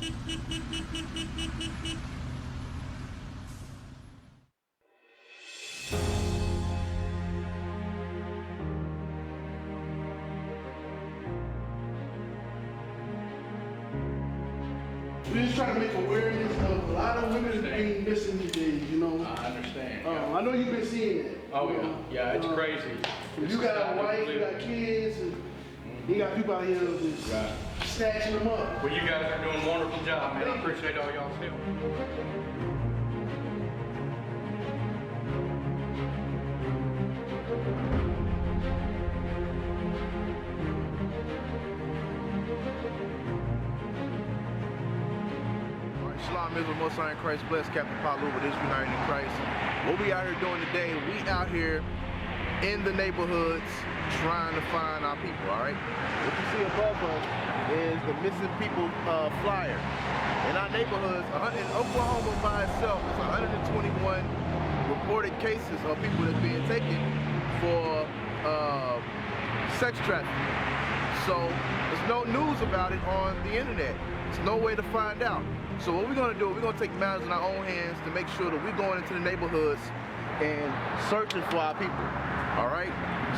We're just trying to make awareness of a lot of women being missing these days, you know. I understand. I know you've been seeing it. Oh yeah, it's crazy. You got a wife, you got kids, and you got people out here just snatching them up. Well, you guys are doing a wonderful job, man. I appreciate all y'all's help. Shalom, Israel, Most High in Christ, blessed Captain Palu with Israel United in Christ. What we out here doing today, we out here in the neighborhoods trying to find our people, all right? What you see above us is the missing people flyer. In our neighborhoods, in Oklahoma by itself, it's 121 reported cases of people that's being taken for sex trafficking. So there's no news about it on the internet. There's no way to find out. So what we're gonna do, we're gonna take matters in our own hands to make sure that we're going into the neighborhoods and searching for our people, all right?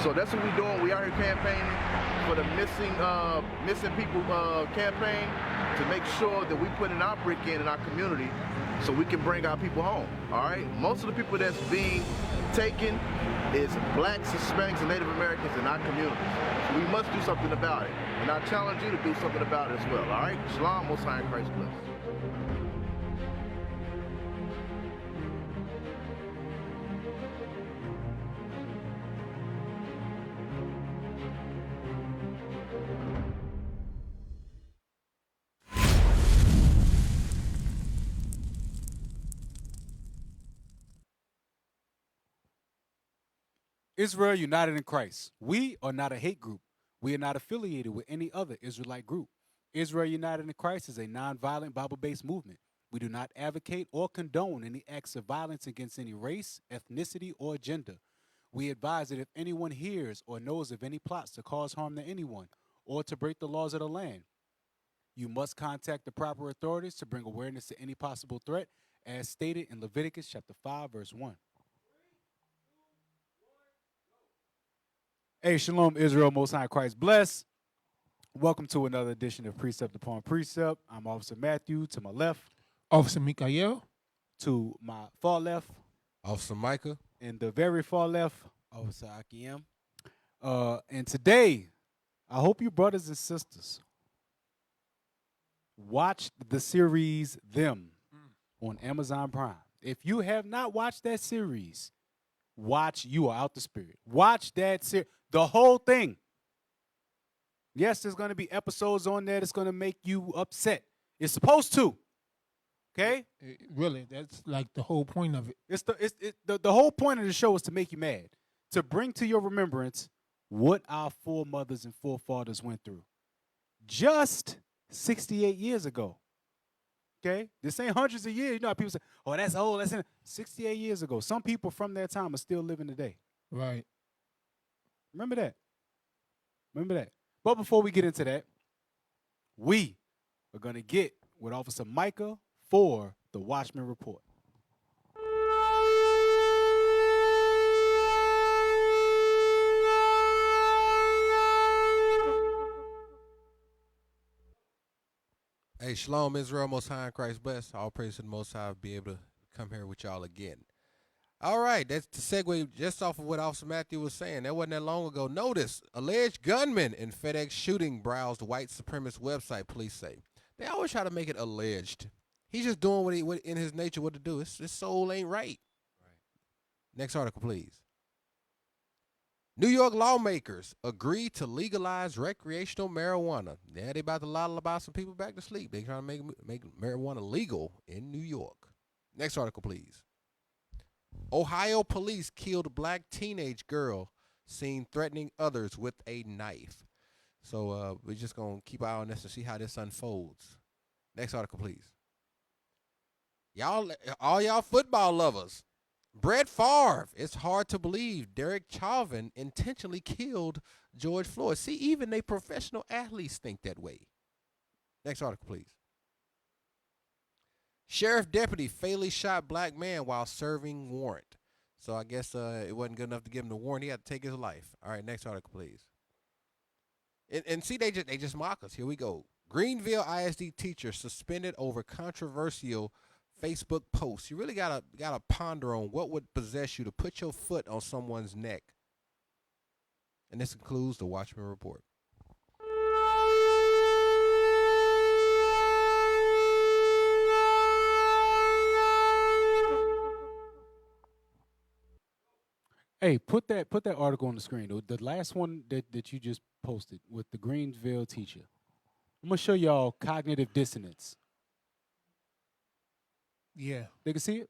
So that's what we're doing. We out here campaigning for the missing people campaign to make sure that we put in our brick in our community so we can bring our people home, all right? Most of the people that's being taken is blacks, Hispanics, and Native Americans in our communities. So we must do something about it. And I challenge you to do something about it as well, all right? Shalom, Most High in Christ bless. Israel United in Christ. We are not a hate group. We are not affiliated with any other Israelite group. Israel United in Christ is a nonviolent Bible-based movement. We do not advocate or condone any acts of violence against any race, ethnicity, or gender. We advise that if anyone hears or knows of any plots to cause harm to anyone or to break the laws of the land, you must contact the proper authorities to bring awareness to any possible threat, as stated in Leviticus chapter 5, verse 1. Hey, Shalom, Israel, Most High Christ bless. Welcome to another edition of Precept Upon Precept. I'm Officer Matthew. To my left, Officer Mikael. to my far left, Officer Micah. and the very far left, Officer Akiem. and today, I hope you brothers and sisters watched the series Them on Amazon Prime. If you have not watched that series, watch You Are Out the Spirit. Watch that series, the whole thing. Yes, there's going to be episodes on there that's going to make you upset. It's supposed to. Okay? Really, that's like the whole point of it. The whole point of the show is to make you mad, to bring to your remembrance what our foremothers and forefathers went through just 68 years ago. Okay? This ain't hundreds of years. You know how people say, oh, that's old. That's 68 years ago. Some people from that time are still living today. Right. Remember that. Remember that. But before we get into that, we are going to get with Officer Micah for the Watchman Report. Hey, Shalom, Israel, Most High in Christ bless. All praise to the Most High, be able to come here with y'all again. All right, that's the segue just off of what Officer Matthew was saying. That wasn't that long ago. Notice, alleged gunman in FedEx shooting browsed white supremacist website, police say. They always try to make it alleged. He's just doing what in his nature what to do. His soul ain't right. Next article, please. New York lawmakers agree to legalize recreational marijuana. Yeah, they about to lullaby some people back to sleep. They trying to make marijuana legal in New York. Next article, please. Ohio police killed black teenage girl seen threatening others with a knife. So we're just going to keep our eye on this to see how this unfolds. Next article, please. All y'all football lovers. Brett Favre, it's hard to believe Derek Chauvin intentionally killed George Floyd. See, even they professional athletes think that way. Next article, please. Sheriff deputy fatally shot black man while serving warrant. So I guess it wasn't good enough to give him the warrant. He had to take his life. All right, next article, please. And see, they just mock us. Here we go. Greenville ISD teacher suspended over controversial Facebook post. You really gotta ponder on what would possess you to put your foot on someone's neck. And this concludes the Watchmen Report. Hey, put that article on the screen. The last one that you just posted with the Greenville teacher. I'm gonna show y'all cognitive dissonance. Yeah. They can see it.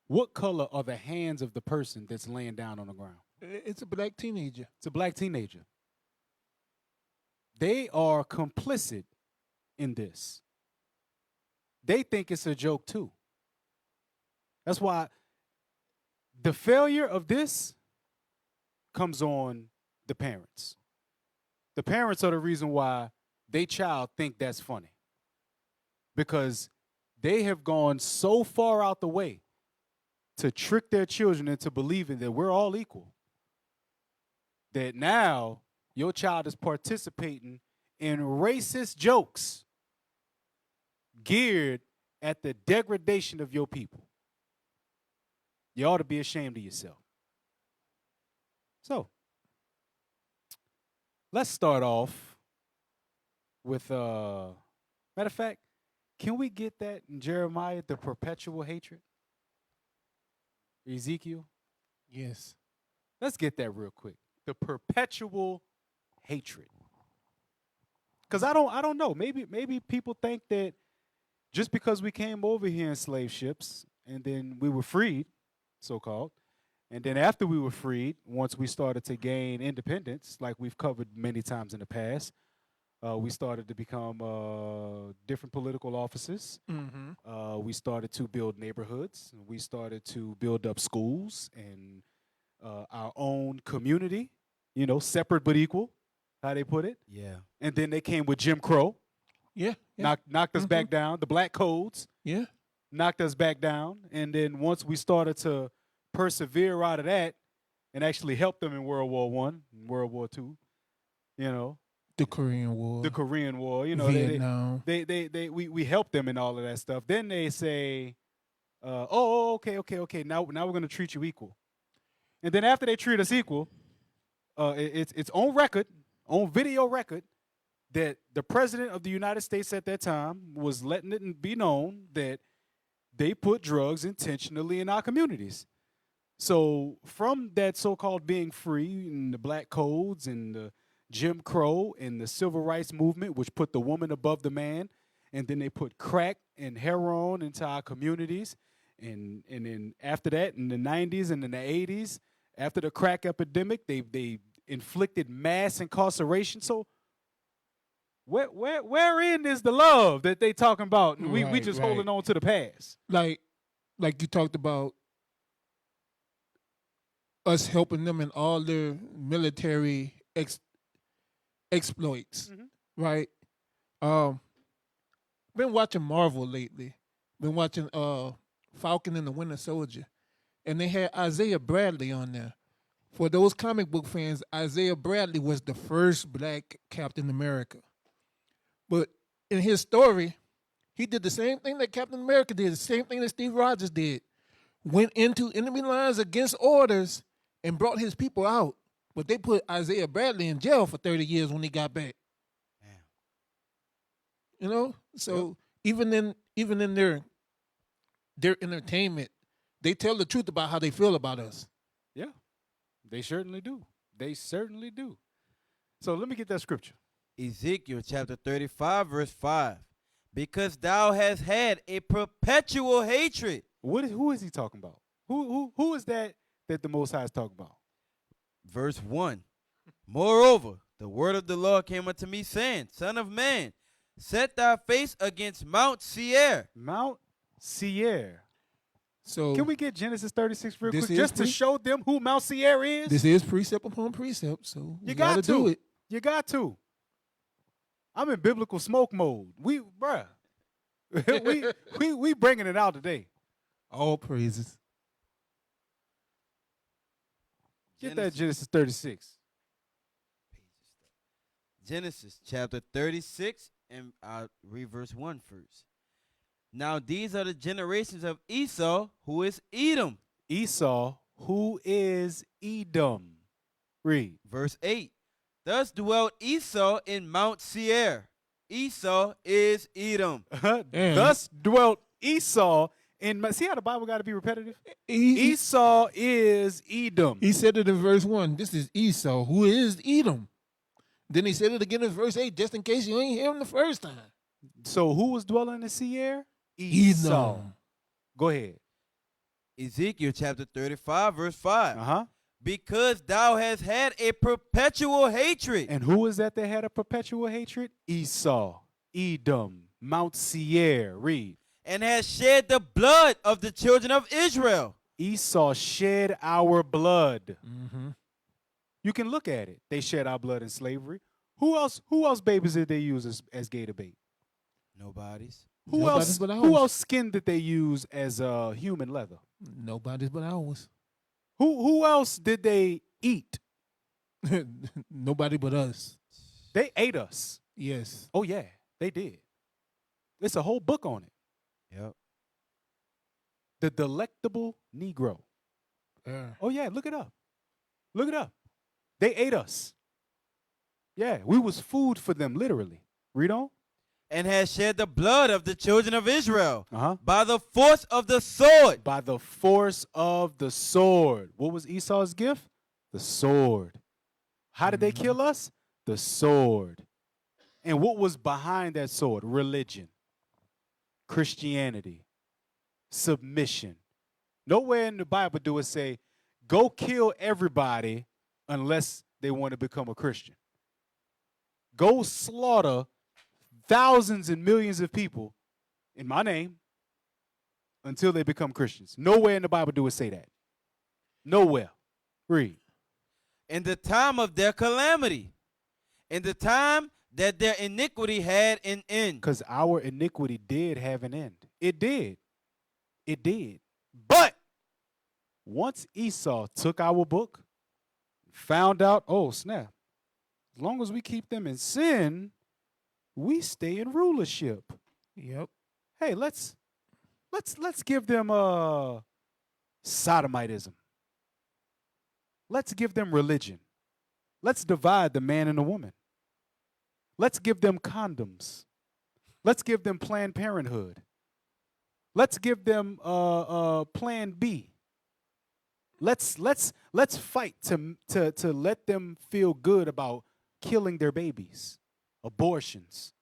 What color are the hands of the person that's laying down on the ground? It's a black teenager. It's a black teenager. They are complicit in this. They think it's a joke too. That's why the failure of this comes on the parents. The parents are the reason why their child think that's funny. Because they have gone so far out the way to trick their children into believing that we're all equal, that now your child is participating in racist jokes geared at the degradation of your people. You ought to be ashamed of yourself. So, let's start off with, matter of fact, can we get that in Jeremiah, the perpetual hatred? Ezekiel? Yes. Let's get that real quick. The perpetual hatred. Because I don't know. Maybe people think that just because we came over here in slave ships and then we were freed, so-called, and then after we were freed, once we started to gain independence, like we've covered many times in the past, we started to become different political offices. Mm-hmm. We started to build neighborhoods. We started to build up schools and our own community, separate but equal, how they put it. Yeah. And then they came with Jim Crow, Yeah. knocked us back down. The black codes Yeah. knocked us back down. And then once we started to persevere out of that and actually help them in World War I, World War II, The Korean War. the Korean War, Vietnam. we help them in all of that stuff. Then they say, okay. Now we're gonna treat you equal. And then after they treat us equal, it's on record, on video record, that the president of the United States at that time was letting it be known that they put drugs intentionally in our communities. So from that so-called being free and the black codes and the Jim Crow and the civil rights movement, which put the woman above the man, and then they put crack and heroin into our communities. And then after that, in the 90s and in the 80s, after the crack epidemic, they inflicted mass incarceration. So wherein is the love that they talking about? And we just holding on to the past. Like you talked about us helping them in all their military exploits, right? Been watching Marvel lately. Been watching Falcon and the Winter Soldier, and they had Isaiah Bradley on there. For those comic book fans, Isaiah Bradley was the first black Captain America. But in his story, he did the same thing that Captain America did, the same thing that Steve Rogers did. Went into enemy lines against orders and brought his people out. But they put Isaiah Bradley in jail for 30 years when he got back. Damn. So even in their entertainment, they tell the truth about how they feel about us. Yeah, they certainly do. They certainly do. So let me get that scripture. Ezekiel chapter 35, verse 5. Because thou hast had a perpetual hatred. Who is he talking about? Who is that the Most High is talking about? Verse 1. Moreover, the word of the Lord came unto me, saying, Son of man, set thy face against Mount Seir. Mount Seir. So Can we get Genesis 36 real This quick is just to show them who Mount Seir is? this is precept upon precept, so You we got gotta to do it. You got to. I'm in biblical smoke mode. Bruh. we bringing it out today. All praises. Get that Genesis 36. Genesis chapter 36, and I'll read verse 1 first. Now these are the generations of Esau, who is Edom. Esau, who is Edom. Read. Verse 8. Thus dwelt Esau in Mount Seir. Esau is Edom. Thus dwelt Esau in. See how the Bible got to be repetitive? He Esau is Edom. said it in verse 1. This is Esau, who is Edom. Then he said it again in verse 8, just in case you ain't hear him the first time. So who was dwelling in Seir? Esau. Edom. Go ahead. Ezekiel chapter 35, verse 5. Uh-huh. Because thou hast had a perpetual hatred. And who is that had a perpetual hatred? Esau, Edom, Mount Seir. Read. And hast shed the blood of the children of Israel. Esau shed our blood. Mm-hmm. You can look at it. They shed our blood in slavery. Who else babies did they use as gator bait? Nobody's. Nobody's but ours. Who else skin did they use as human leather? Nobody's but ours. Who else did they eat? Nobody but us. They ate us. Yes. Oh yeah, they did. It's a whole book on it. Yep. The Delectable Negro. Oh yeah, look it up. Look it up. They ate us. Yeah, we was food for them, literally. Read on. And has shed the blood of the children of Israel Uh-huh. by the force of the sword. By the force of the sword. What was Esau's gift? The sword. How did they kill us? The sword. And what was behind that sword? Religion, Christianity, submission. Nowhere in the Bible do it say, go kill everybody unless they want to become a Christian. Go slaughter thousands and millions of people in my name until they become Christians. Nowhere in the Bible do it say that. Nowhere. Read. In the time of their calamity, in the time that their iniquity had an end. Because our iniquity did have an end. It did. It did. But once Esau took our book, found out, oh snap, as long as we keep them in sin, we stay in rulership. Yep. Hey, let's give them sodomitism. Let's give them religion. Let's divide the man and the woman. Let's give them condoms. Let's give them Planned Parenthood. Let's give them Plan B. Let's fight to let them feel good about killing their babies, abortions.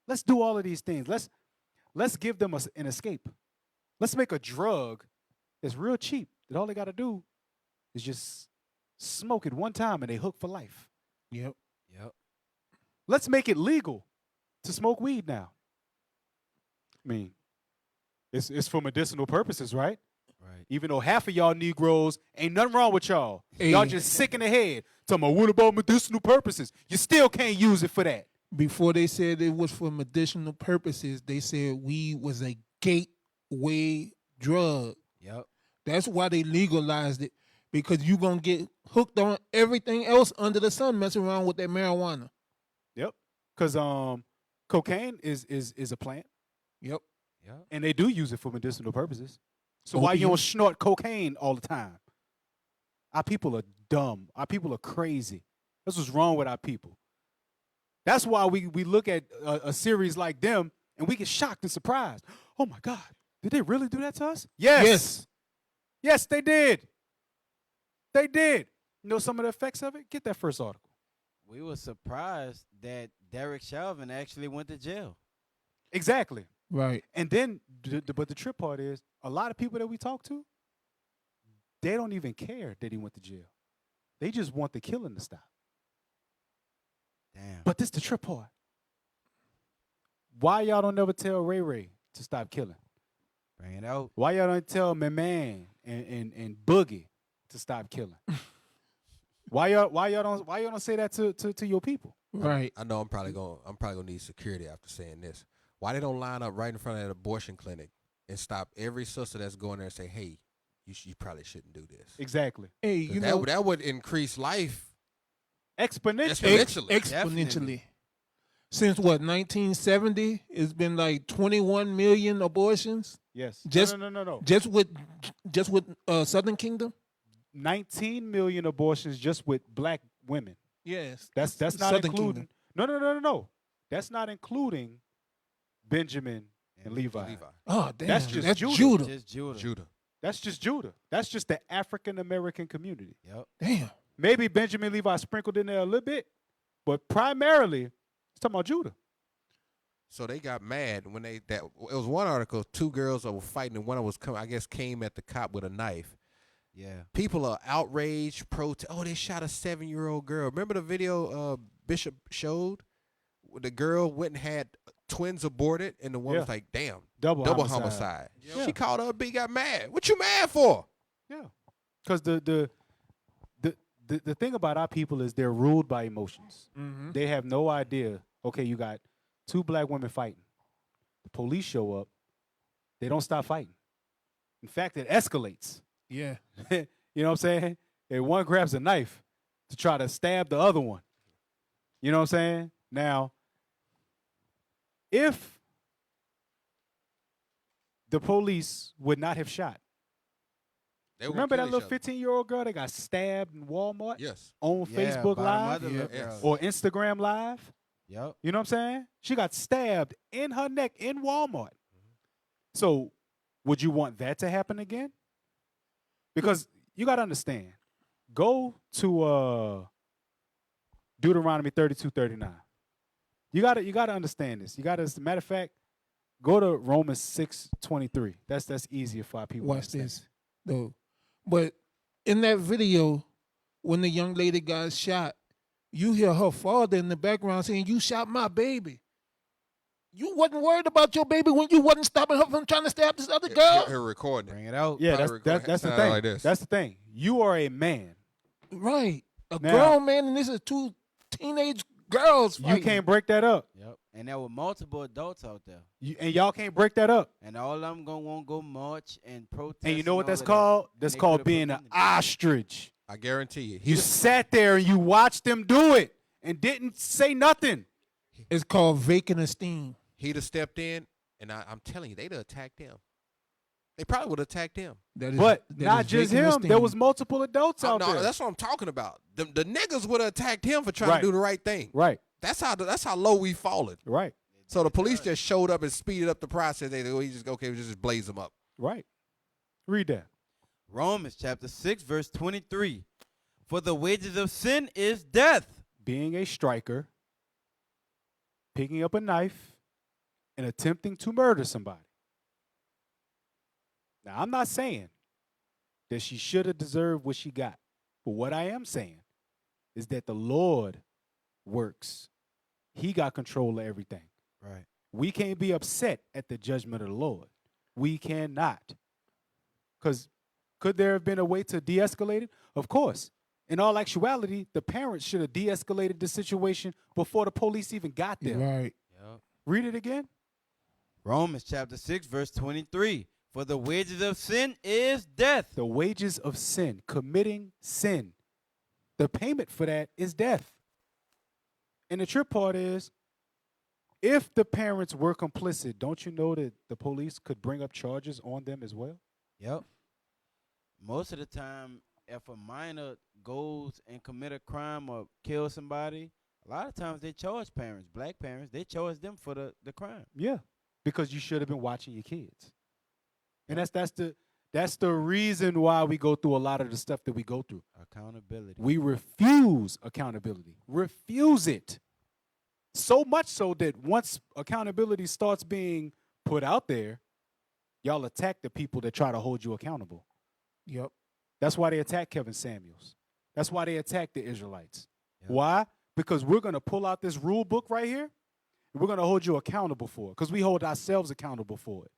Let's do all of these things. Let's give them an escape. Let's make a drug that's real cheap that all they got to do is just smoke it one time and they hook for life. Yep. Yep. Let's make it legal to smoke weed now. I mean, it's for medicinal purposes, right? Right. Even though half of y'all Negroes, ain't nothing wrong with y'all. Hey. Y'all just sick in the head. Talking about what about medicinal purposes? You still can't use it for that. Before they said it was for medicinal purposes, they said weed was a gateway drug. Yep. That's why they legalized it, because you're going to get hooked on everything else under the sun messing around with that marijuana. Yep. Because cocaine is a plant, Yep. Yep. and they do use it for medicinal purposes. So Oh, why you you- don't snort cocaine all the time? Our people are dumb. Our people are crazy. That's what's wrong with our people. That's why we look at a series like them and we get shocked and surprised. Oh my God, did they really do that to us? Yes. Yes, they did. They did. You know some of the effects of it? Get that first article. We were surprised that Derek Chauvin actually went to jail. Exactly. Right. And then, but the trip part is, a lot of people that we talk to, they don't even care that he went to jail. They just want the killing to stop. Damn. But this the trip part. Why y'all don't never tell Ray Ray to stop killing? Bring it out. Why y'all don't tell Man and Boogie to stop killing? Why y'all don't say that to your people? Right. I know I'm probably gonna need security after saying this. Why they don't line up right in front of that abortion clinic and stop every sister that's going there and say, hey, you probably shouldn't do this. Exactly. Hey, 'Cause you know, that would increase life Exponentially. exponentially. Since what, 1970, it's been like 21 million abortions. Yes. Just- no. Just with Southern Kingdom. 19 million abortions just with black women. Yes, That's not Southern including. Kingdom. No. That's not including Benjamin and Levi. Oh, damn. That's just Judah. Judah. Just Judah. Judah. That's just Judah. That's just the African American community. Yep. Damn. Maybe Benjamin Levi sprinkled in there a little bit, but primarily it's talking about Judah. So they got mad when it was one article, 2 girls that were fighting and one was came at the cop with a knife. Yeah. People are outraged, oh, they shot a 7-year-old girl. Remember the video Bishop showed? Where the girl went and had twins aborted, and the one was like, damn, Double homicide. Yeah. She called up B, got mad. What you mad for? Yeah, because the thing about our people is they're ruled by emotions. Mm-hmm. They have no idea. Okay, you got 2 black women fighting. The police show up. They don't stop fighting. In fact, it escalates. Yeah. You know what I'm saying? And one grabs a knife to try to stab the other one. You know what I'm saying? Now, if the police would not have shot, They were remember that kill little each other. 15-year-old girl that got stabbed in Walmart Yes. on Facebook Live Yes. or Instagram Live? Yep. You know what I'm saying? She got stabbed in her neck in Walmart. So, would you want that to happen again? Because you got to understand. Go to Deuteronomy 32:39. You got to understand this. You got to, matter of fact, go to Romans 6:23. That's easier for our people. to Watch understand. this, though. But in that video, when the young lady got shot, you hear her father in the background saying, "You shot my baby." You wasn't worried about your baby when you wasn't stopping her from trying to stab this other girl. Her recording. Bring it out. Yeah, Probably that's the sound thing. like this. That's the thing. You are a man. Right. A Now- grown man, and this is 2 teenage girls You fighting. can't break that up. Yep. And there were multiple adults out there. And y'all can't break that up. And all of them gonna want to go march and protest. And you know what all that's of called? that. That's And they called could've being an prevented it. ostrich. I guarantee you. You sat there and you watched them do it and didn't say nothing. It's called vacant esteem. He'd have stepped in, and I'm telling you, they'd have attacked him. They probably would have attacked him. That is, But that not is just vacant him. esteem. There was multiple adults out No, there. that's what I'm talking about. The niggas would have attacked him for trying Right. to do the right thing. Right, That's how low we fallen. right, So the police just showed up and speeded up the process. They we just blaze them up. right. Read that. Romans chapter 6 verse 23. For the wages of sin is death. Being a striker, picking up a knife, and attempting to murder somebody. Now, I'm not saying that she should have deserved what she got. But what I am saying is that the Lord works. He got control of everything. Right. We can't be upset at the judgment of the Lord. We cannot. Because could there have been a way to de-escalate it? Of course. In all actuality, the parents should have de-escalated the situation before the police even got there. Right. Yep. Read it again. Romans chapter 6 verse 23. For the wages of sin is death. The wages of sin, committing sin. The payment for that is death. And the trip part is, if the parents were complicit, don't you know that the police could bring up charges on them as well? Yep. Most of the time, if a minor goes and commit a crime or kill somebody, a lot of times they charge parents, black parents, they charge them for the crime. Yeah, because you should have been watching your kids. And that's the reason why we go through a lot of the stuff that we go through. Accountability. We refuse accountability. Refuse it. So much so that once accountability starts being put out there, y'all attack the people that try to hold you accountable. Yep. That's why they attack Kevin Samuels. That's why they attack the Israelites. Yep. Why? Because we're going to pull out this rule book right here, and we're going to hold you accountable for it, because we hold ourselves accountable for it.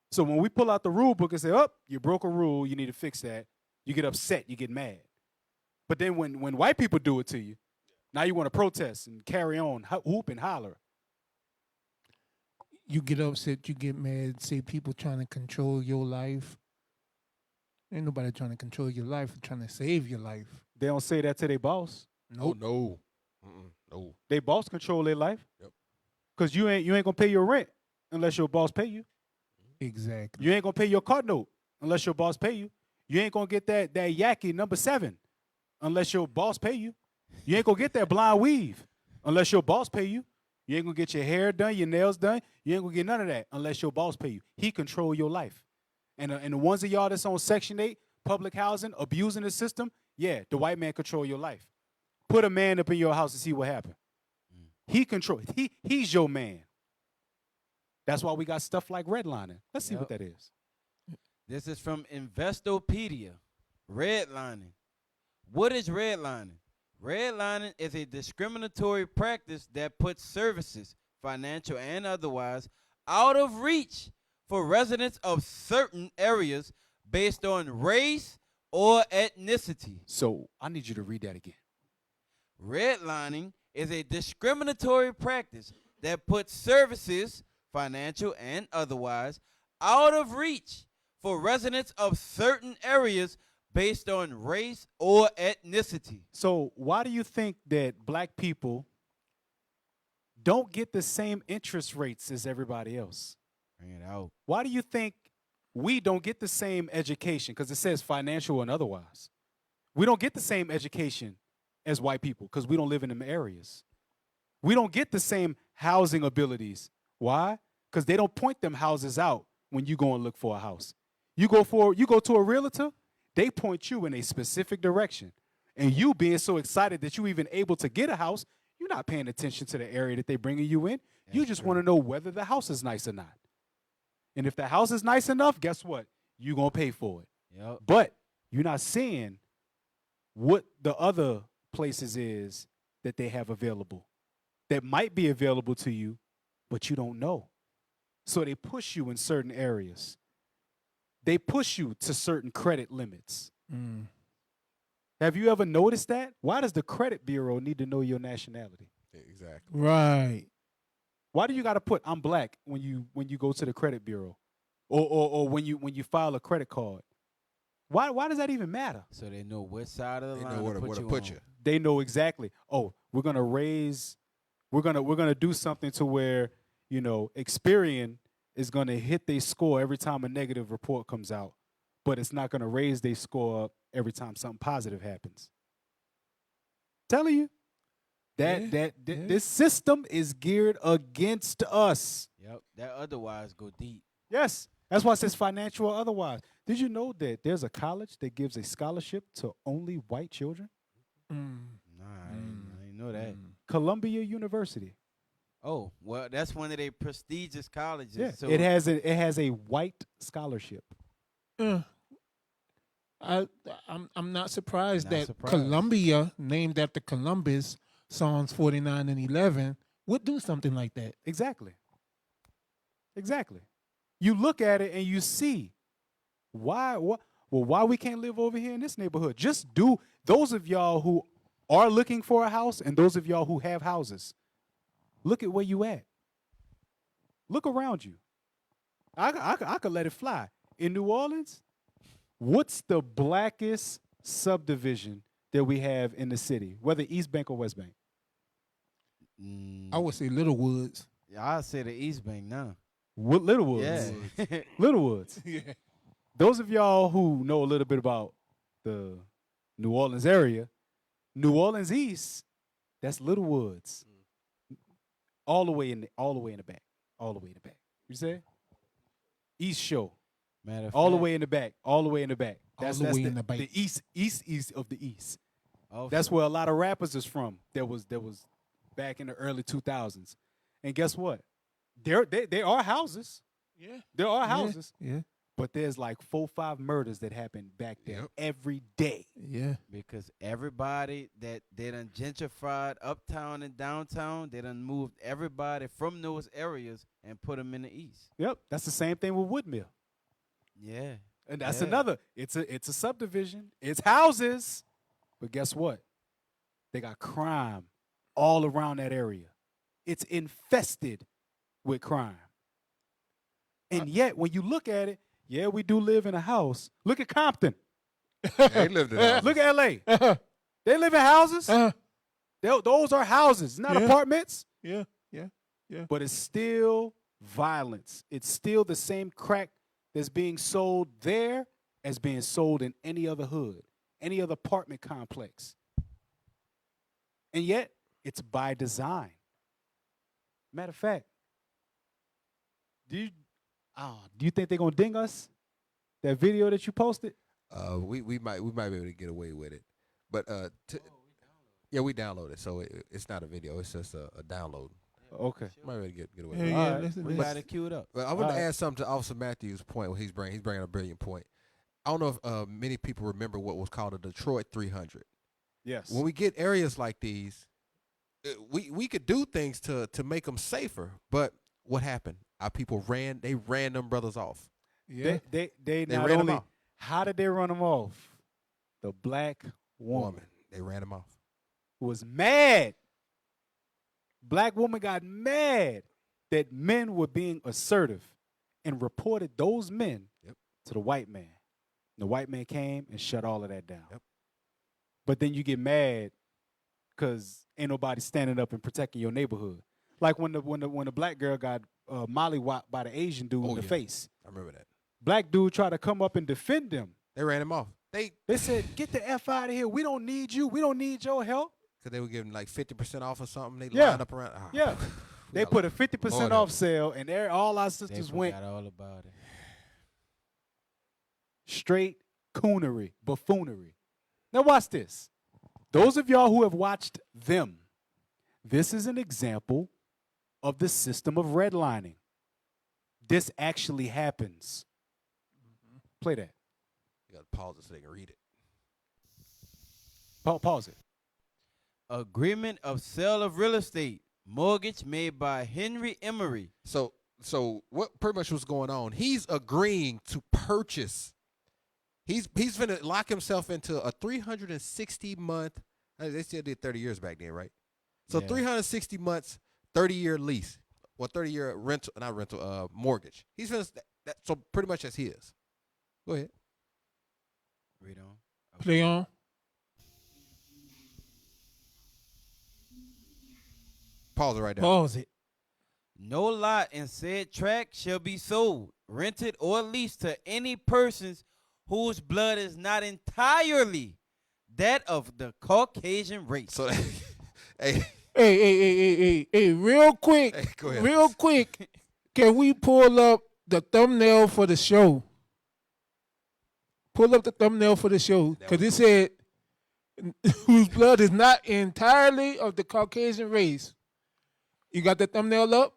So when we pull out the rule book and say, oh, you broke a rule, you need to fix that, you get upset, you get mad. But then when white people do it to you, now you want to protest and carry on, hoop and holler. you get upset, you get mad, say people trying to control your life. Ain't nobody trying to control your life, trying to save your life. They don't say that to their boss. Oh no. No. They boss control their life. Yep. Cause you ain't gonna pay your rent unless your boss pay you. Exactly. You ain't gonna pay your car note unless your boss pay you. You ain't gonna get that Yaki number 7 unless your boss pay you. You ain't gonna get that blind weave unless your boss pay you. You ain't gonna get your hair done, your nails done. You ain't gonna get none of that unless your boss pay you. He control your life. And the ones of y'all that's on Section 8, public housing, abusing the system, yeah, the white man control your life. Put a man up in your house and see what happen. He's your man. That's why we got stuff like redlining. Let's see what that is. This is from Investopedia. Redlining. What is redlining? Redlining is a discriminatory practice that puts services, financial and otherwise, out of reach for residents of certain areas based on race or ethnicity. So I need you to read that again. Redlining is a discriminatory practice that puts services, financial and otherwise, out of reach for residents of certain areas based on race or ethnicity. So why do you think that black people don't get the same interest rates as everybody else? Bring it out. Why do you think we don't get the same education? Because it says financial and otherwise. We don't get the same education as white people because we don't live in them areas. We don't get the same housing abilities. Why? Because they don't point them houses out when you go and look for a house. You go to a realtor, they point you in a specific direction. And you being so excited that you even able to get a house, you're not paying attention to the area that they're bringing you in. You just want to know whether the house is nice or not. And if the house is nice enough, guess what? You're going to pay for it. Yep. But you're not seeing what the other places is that they have available that might be available to you, but you don't know. So they push you in certain areas. They push you to certain credit limits. Have you ever noticed that? Why does the credit bureau need to know your nationality? Exactly. Right. Why do you got to put I'm black when you go to the credit bureau, or when you file a credit card? Why does that even matter? So they know which side of the They line know where to put you. They know exactly. Oh, we're gonna do something to where Experian is gonna hit their score every time a negative report comes out, but it's not gonna raise their score up every time something positive happens. Telling you. This system is geared against us. Yep. That otherwise go deep. Yes. That's why it says financial or otherwise. Did you know that there's a college that gives a scholarship to only white children? Nah, I didn't know that. Columbia University. Oh, well, that's one of their prestigious colleges. Yeah. So It has a white scholarship. I'm not surprised Not that surprised. Columbia, named after Columbus, Psalms 49 and 11, would do something like that. Exactly. You look at it and you see why we can't live over here in this neighborhood. Just do those of y'all who are looking for a house and those of y'all who have houses. Look at where you at. Look around you. I could let it fly. In New Orleans, what's the blackest subdivision that we have in the city, whether East Bank or West Bank? I would say Little Woods. I'll say the East Bank now. Little Woods. Yeah. Little Woods. Yeah. Those of y'all who know a little bit about the New Orleans area, New Orleans East, that's Little Woods. All the way in the back. All the way in the back. You say? East Shore. Matter of All the fact, way in the back. All the way in the back. That's way the, in the back. The east of the east. oh, That's where a lot of rappers is from. That was back in the early 2000s. And guess what? There are houses. Yeah. There are houses. Yeah. But there's like 4-5 murders that happen back there every day. Yeah. because everybody that they done gentrified uptown and downtown, they done moved everybody from those areas and put them in the East. Yep. That's the same thing with Woodmill. Yeah. And that's Yeah. another. It's a subdivision. It's houses. But guess what? They got crime all around that area. It's infested with crime. And yet, when you look at it, yeah, we do live in a house. Look at Compton. They lived in houses. Look at L.A. They live in houses. Those are houses, not Yeah. apartments. Yeah. But it's still violence. It's still the same crack that's being sold there as being sold in any other hood, any other apartment complex. And yet, it's by design. Matter of fact, do you think they're gonna ding us? That video that you posted? We might be able to get away with it, but yeah, we downloaded, so it's not a video. It's just a download. Okay. Might be able to get away Yeah, with it. yeah. right. Listen, We listen. got it queued up. But I want to Alright. add something to Officer Matthews' point. He's bringing a brilliant point. I don't know if many people remember what was called a Detroit 300. Yes. When we get areas like these, we could do things to make them safer. But what happened? Our people ran them brothers off. Yeah. They not ran 'em only off. how did they run them off? The black woman They ran them off. was mad. Black woman got mad that men were being assertive and reported those men to the white man. The white man came and shut all of that down. Yep. But then you get mad because ain't nobody standing up and protecting your neighborhood. Like when the black girl got mollywopped by the Asian dude in the face. I remember that. Black dude tried to come up and defend them. They ran him off. They said, "Get the F out of here. We don't need you. We don't need your help." Because they were giving like 50% off or something. They Yeah. lined up around. Yeah. They put a 50% Lord off help. sale, and all our They sisters went forgot all about it. straight coonery, buffoonery. Now watch this. Those of y'all who have watched them, this is an example of the system of redlining. This actually happens. Play that. You got to pause it so they can read it. Pause it. Agreement of sale of real estate. Mortgage made by Henry Emery. So what pretty much was going on? He's agreeing to purchase. He's finna lock himself into a 360-month. They still did 30 years back then, right? So Yeah. 360 months, 30-year lease, or 30-year mortgage. He's finna that. So pretty much that's his. Go ahead. Read on. Play on. Pause it right there. Pause it. No lot in said tract shall be sold, rented, or leased to any persons whose blood is not entirely that of the Caucasian race. So, hey, Hey, real quick. Hey, go ahead. Real quick. Can we pull up the thumbnail for the show? Pull up the thumbnail for the show. Because it said, whose blood is not entirely of the Caucasian race. You got the thumbnail up?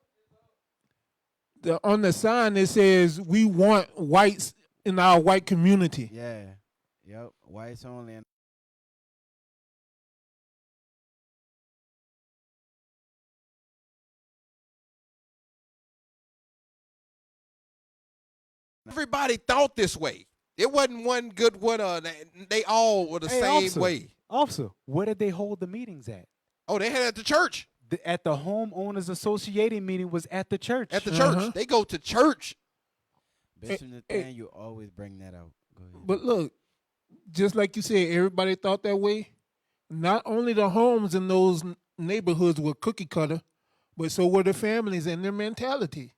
On the sign it says, we want whites in our white community. Yeah. Yep. Whites only. And everybody thought this way. It wasn't one good one. They all were the Hey, same officer, way. Officer, where did they hold the meetings at? Oh, they had it at the church. At the homeowners associated meeting was at the church. At the church. They go to church. Bishop Nathaniel always bring that out. Go ahead. But look, just like you said, everybody thought that way. Not only the homes in those neighborhoods were cookie cutter, but so were the families and their mentality.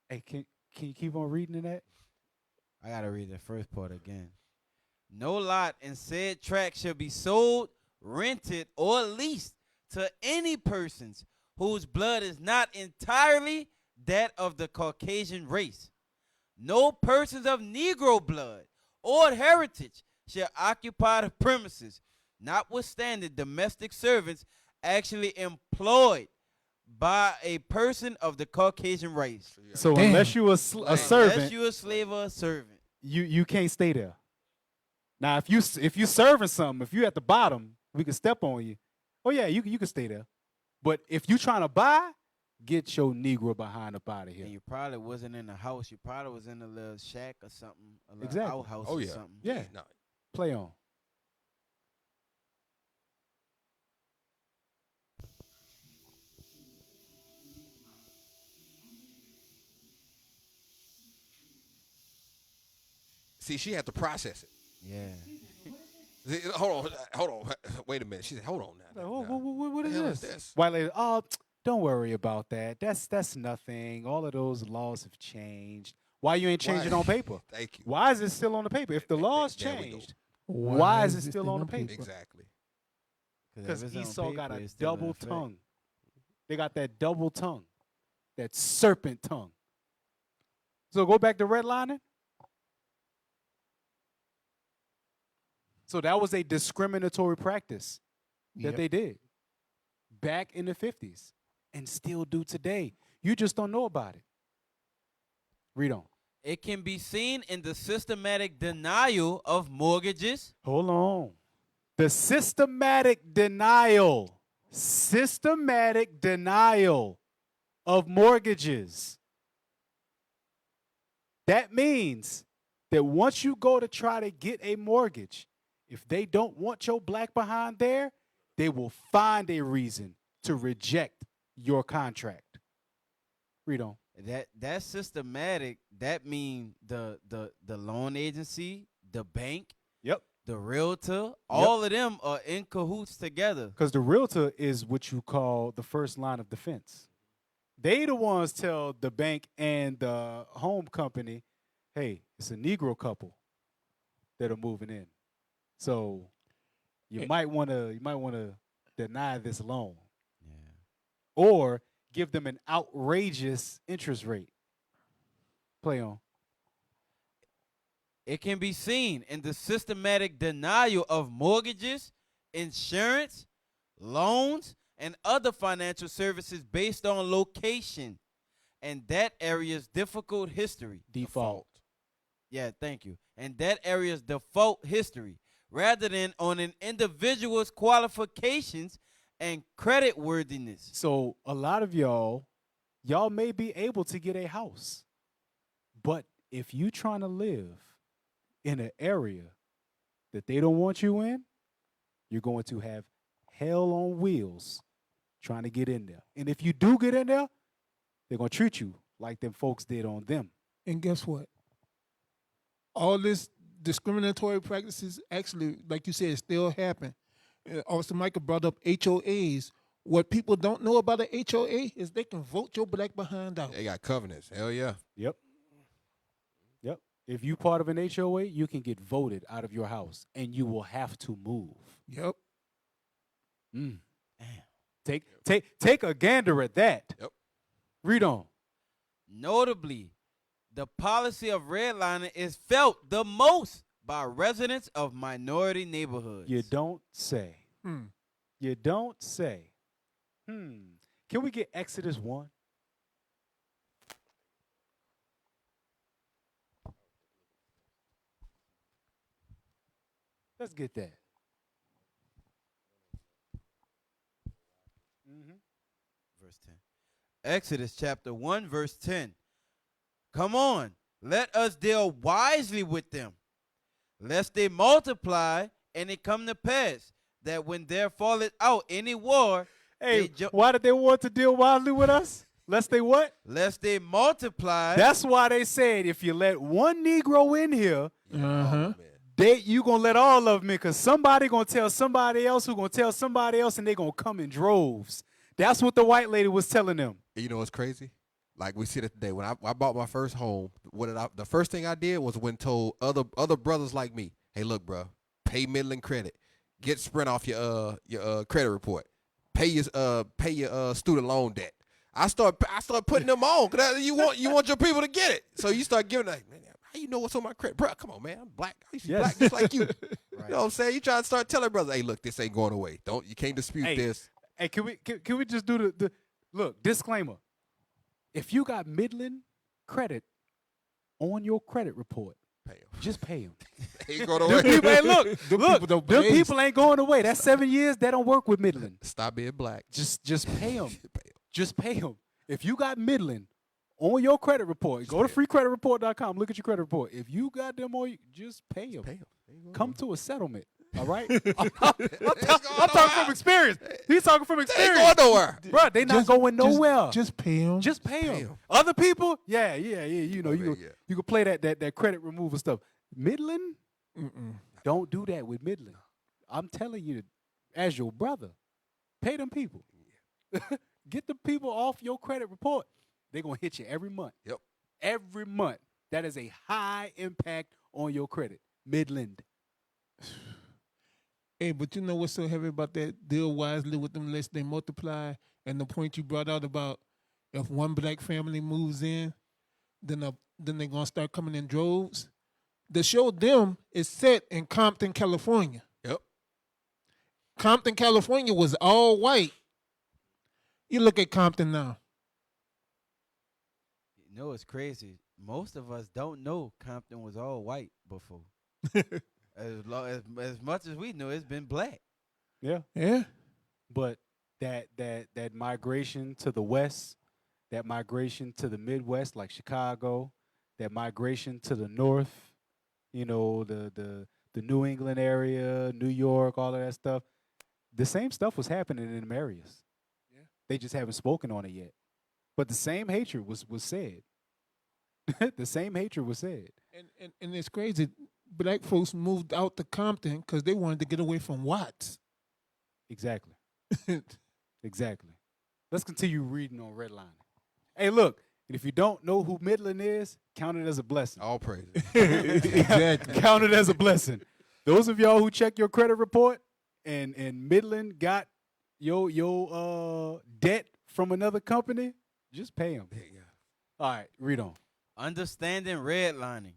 Hey, can you keep on reading in that? I gotta read the first part again. No lot in said tract shall be sold, rented, or leased to any persons whose blood is not entirely that of the Caucasian race. No persons of Negro blood or heritage shall occupy the premises, notwithstanding domestic servants actually employed by a person of the Caucasian race. So Damn. unless you a servant, Unless you a slave or a servant. you can't stay there. Now, if you serving something, if you at the bottom, we can step on you. Oh yeah, you can stay there. But if you trying to buy, get your Negro behind up out of here. And you probably wasn't in a house. You probably was in a little shack or something, a little Exactly. outhouse Oh, or yeah. something. Yeah. No. Play on. See, she had to process it. Yeah. See, hold on. Wait a minute. She said, hold on now. What The is hell this? is this? White lady, oh, don't worry about that. That's nothing. All of those laws have changed. Why you ain't changing it on paper? Thank you. Why is it still on the paper? If the laws There we go. changed, why is it this still thing on the paper? Exactly. Because if it's on Esau got paper, a it's still in double effect. tongue. They got that double tongue, that serpent tongue. So go back to redlining. So that was a discriminatory practice that Yep. they did back in the 50s and still do today. You just don't know about it. Read on. It can be seen in the systematic denial of mortgages. Hold on. The systematic denial of mortgages. That means that once you go to try to get a mortgage, if they don't want your black behind there, they will find a reason to reject your contract. Read on. That's systematic. That means the loan agency, the bank, Yep. the realtor, all of them are in cahoots together. Because the realtor is what you call the first line of defense. They the ones tell the bank and the home company, hey, it's a Negro couple that are moving in. So you might want to deny this loan. Yeah. Or give them an outrageous interest rate. Play on. It can be seen in the systematic denial of mortgages, insurance, loans, and other financial services based on location and that area's difficult history. Default. Yeah, thank you. And that area's default history, rather than on an individual's qualifications and credit worthiness. So a lot of y'all may be able to get a house. But if you trying to live in an area that they don't want you in, you're going to have hell on wheels trying to get in there. And if you do get in there, they're going to treat you like them folks did on them. And guess what? All this discriminatory practices actually, like you said, still happen. Also, Michael brought up HOAs. What people don't know about an HOA is they can vote your black behind out. They got covenants. Hell yeah. Yep. If you part of an HOA, you can get voted out of your house, and you will have to move. Yep. Mm. Take a gander at that. Yep. Read on. Notably, the policy of redlining is felt the most by residents of minority neighborhoods. You don't say. You don't say. Can we get Exodus 1? Let's get that. Verse 10. Exodus chapter 1, verse 10. Come on, let us deal wisely with them, lest they multiply and it come to pass that when there falleth out any war, Hey, why did they want to deal wisely with us? Lest they what? lest they multiply. That's why they said if you let one Negro in here, Uh-huh. you gonna let all of them in, because somebody gonna tell somebody else who gonna tell somebody else, and they gonna come in droves. That's what the white lady was telling them. You know what's crazy? Like we see that today. When I bought my first home, the first thing I did was when told other brothers like me, hey, look, bro, pay Midland credit, get Sprint off your credit report, pay your student loan debt. I start putting them on because you want your people to get it. So you start giving like, man, how you know what's on my credit, bro? Come on, man, I'm black. I used to be black just like you. Right. You know what I'm saying? You try to start telling brothers, hey, look, this ain't going away. You can't dispute this. Hey, can we just do the look, disclaimer. If you got Midland credit on your credit report, Pay 'em. just pay them. Ain't going Them away. people, hey, look, people don't them pay. people ain't going away. That's 7 years. They don't work with Midland. Stop being black. Just pay them. Pay 'em. Just pay them. If you got Midland on your credit report, go to freecreditreport.com. Look at your credit report. If you got them on, just pay them. Pay 'em. Ain't going Come away. to a settlement. All right. I'm talking from experience. He's talking from They ain't experience. going nowhere. Bro, they not going nowhere. Just pay them. Just pay Pay them. 'em. Other people, yeah. You know, I you mean, can play that credit removal stuff. Midland, Mm-mm. don't do that with Midland. I'm telling you, as your brother, pay them people. Get the people off your credit report. They're going to hit you every month. Yep. Every month. That is a high impact on your credit. Midland. Hey, but you know what's so heavy about that? Deal wisely with them lest they multiply. And the point you brought out about if one black family moves in, then they're gonna start coming in droves. The show Them is set in Compton, California. Yep. Compton, California was all white. You look at Compton now. You know, it's crazy. Most of us don't know Compton was all white before. As much as we know, it's been black. Yeah. Yeah. But that migration to the West, that migration to the Midwest, like Chicago, that migration to the North, you know, the New England area, New York, all of that stuff. The same stuff was happening in them areas. Yeah. They just haven't spoken on it yet. But the same hatred was said. The same hatred was said. And it's crazy. Black folks moved out to Compton because they wanted to get away from Watts. Exactly. Exactly. Let's continue reading on redlining. Hey, look, and if you don't know who Midland is, count it as a blessing. All praise. Exactly. Count it as a blessing. Those of y'all who check your credit report and Midland got your debt from another company, just pay them. Yeah. All right, read on. Understanding redlining.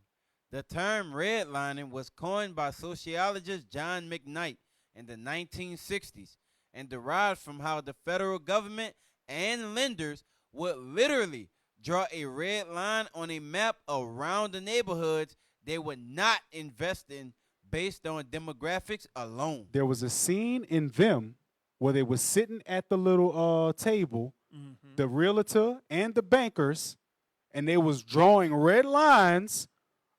The term redlining was coined by sociologist John McKnight in the 1960s and derived from how the federal government and lenders would literally draw a red line on a map around the neighborhoods they would not invest in based on demographics alone. There was a scene in Them where they were sitting at the little table, the realtor and the bankers, and they was drawing red lines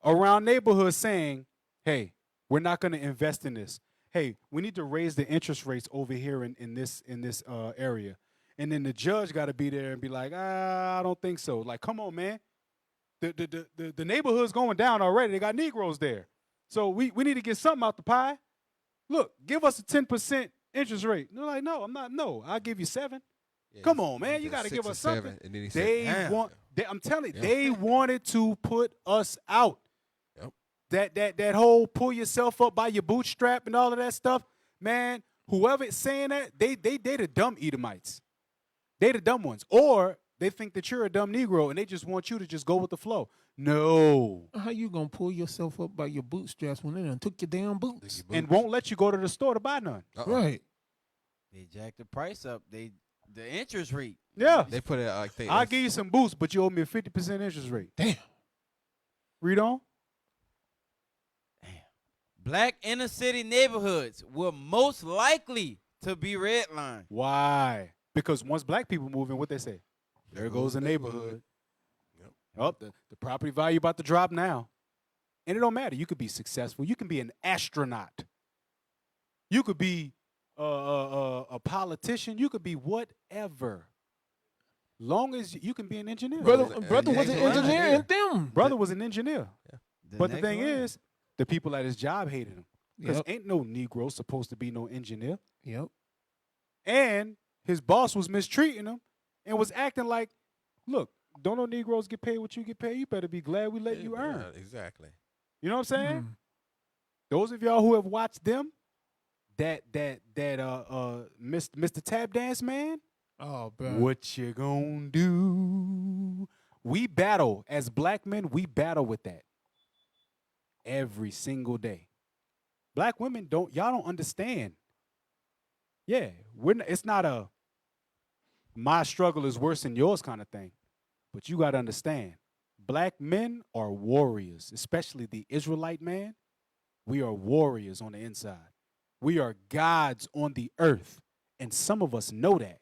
around neighborhoods saying, hey, we're not going to invest in this. Hey, we need to raise the interest rates over here in this area. And then the judge got to be there and be like, I don't think so. Like, come on, man. The neighborhood's going down already. They got Negroes there. So we need to get something out the pie. Look, give us a 10% interest rate. They're like, no, I'm not. No, I'll give you 7. Yeah, Come on, man. he You said got to 6 give or us something. 7, and then he They said, want. I'm telling you, Yeah. they wanted to put us out. Yep. That whole pull yourself up by your bootstrap and all of that stuff, man. Whoever's saying that, they the dumb Edomites. They the dumb ones, or they think that you're a dumb Negro and they just want you to just go with the flow. No, How you gonna pull yourself up by your bootstraps when they done took your damn boots? and won't let you go to the store to buy none. Right. They jacked the price up. The interest rate. Yeah, They put it like they. I'll give you some boosts, but you owe me a 50% interest rate. Damn. Read on. Black inner city neighborhoods were most likely to be redlined. Why? Because once black people move in, what they say? There goes the neighborhood. Yep. Oh, the property value about to drop now. And it don't matter. You could be successful. You can be an astronaut. You could be a politician. You could be whatever. Long as you can be an engineer. Brother was a- was an excellent engineer engineer. in them. Brother was an engineer. But the next thing line. is, the people at his job hated him. Because Yep. ain't no Negro supposed to be no engineer. Yep. And his boss was mistreating him and was acting like, look, don't no Negroes get paid what you get paid? You better be glad we let you earn. Yeah, exactly. You know what I'm saying? Mm. Those of y'all who have watched them, Mr. Tap Dance Man, Oh, bro. what you gonna do? We battle as black men. We battle with that every single day. Black women y'all don't understand. Yeah, it's not a my struggle is worse than yours kind of thing. But you got to understand, black men are warriors, especially the Israelite man. We are warriors on the inside. We are gods on the earth, and some of us know that.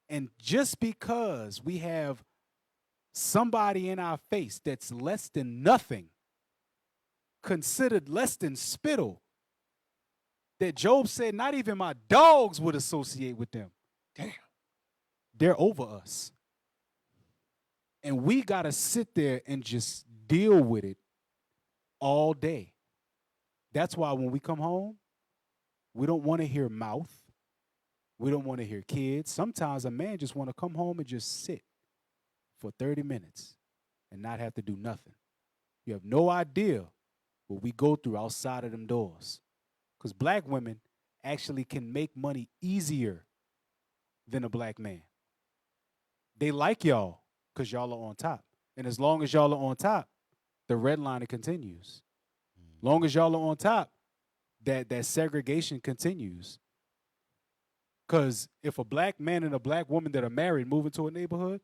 And just because we have somebody in our face that's less than nothing, considered less than spittle, that Job said not even my dogs would associate with them. Damn. They're over us. And we got to sit there and just deal with it all day. That's why when we come home, we don't want to hear mouth. We don't want to hear kids. Sometimes a man just want to come home and just sit for 30 minutes and not have to do nothing. You have no idea what we go through outside of them doors. Because black women actually can make money easier than a black man. They like y'all because y'all are on top. And as long as y'all are on top, the redlining continues. Long as y'all are on top, that segregation continues. Because if a black man and a black woman that are married move into a neighborhood,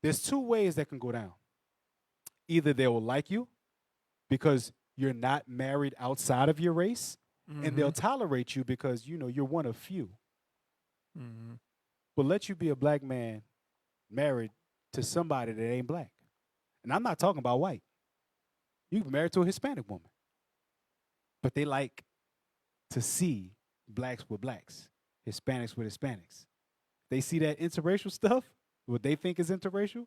there's two ways that can go down. Either they will like you because you're not married outside of your race, and they'll tolerate you because, you know, you're one of few. But let you be a black man married to somebody that ain't black. And I'm not talking about white. You can be married to a Hispanic woman. But they like to see blacks with blacks, Hispanics with Hispanics. They see that interracial stuff, what they think is interracial,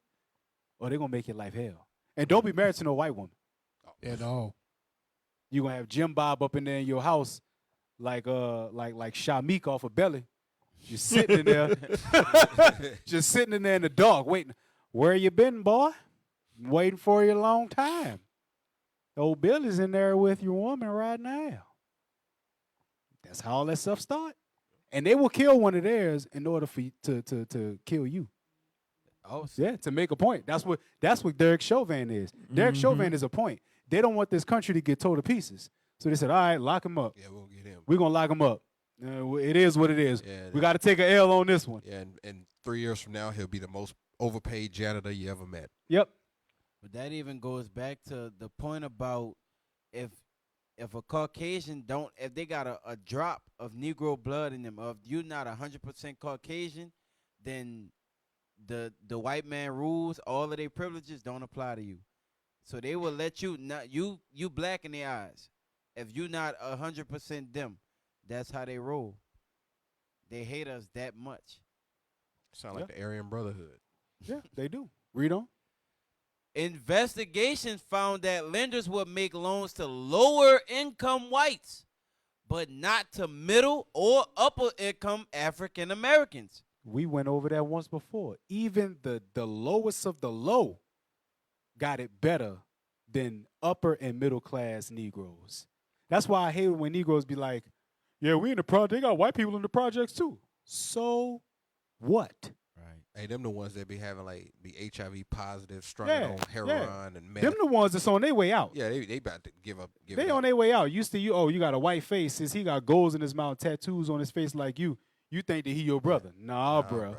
or they're going to make your life hell. And don't be married to no white woman. At all. You're going to have Jim Bob up in there in your house like Shamik off of Belly. Just sitting in there. Just sitting in there in the dark waiting. Where you been, boy? Waiting for you a long time. Old Billy's in there with your woman right now. That's how all that stuff start. And they will kill one of theirs in order for you to kill you. Oh, Yeah, to make a point. That's what Derek Chauvin is. Derek Chauvin is a point. They don't want this country to get torn to pieces. So they said, all right, lock him up. Yeah, we'll get him. We're going to lock him up. It is what it is. Yeah, we got to take an L on this one. Yeah, and 3 years from now, he'll be the most overpaid janitor you ever met. Yep. but that even goes back to the point about if a Caucasian if they got a drop of Negro blood in them, if you're not 100% Caucasian, then the white man rules, all of their privileges don't apply to you. So they will let you you black in their eyes. If you're not 100% them, that's how they roll. They hate us that much. Sound like the Aryan Brotherhood. Yeah, they do. Read on. Investigations found that lenders would make loans to lower income whites, but not to middle or upper income African Americans. We went over that once before. Even the lowest of the low got it better than upper and middle class Negroes. That's why I hate when Negroes be like, yeah, we in the project. They got white people in the projects too. So what? Right. Hey, them the ones that be having like the HIV positive, strung on heroin and meth. Them the ones that's on their way out. Yeah, they about to give up. They on their way out. Used to you got a white face. Since he got goals in his mouth, tattoos on his face like you think that he your brother. Nah, bro.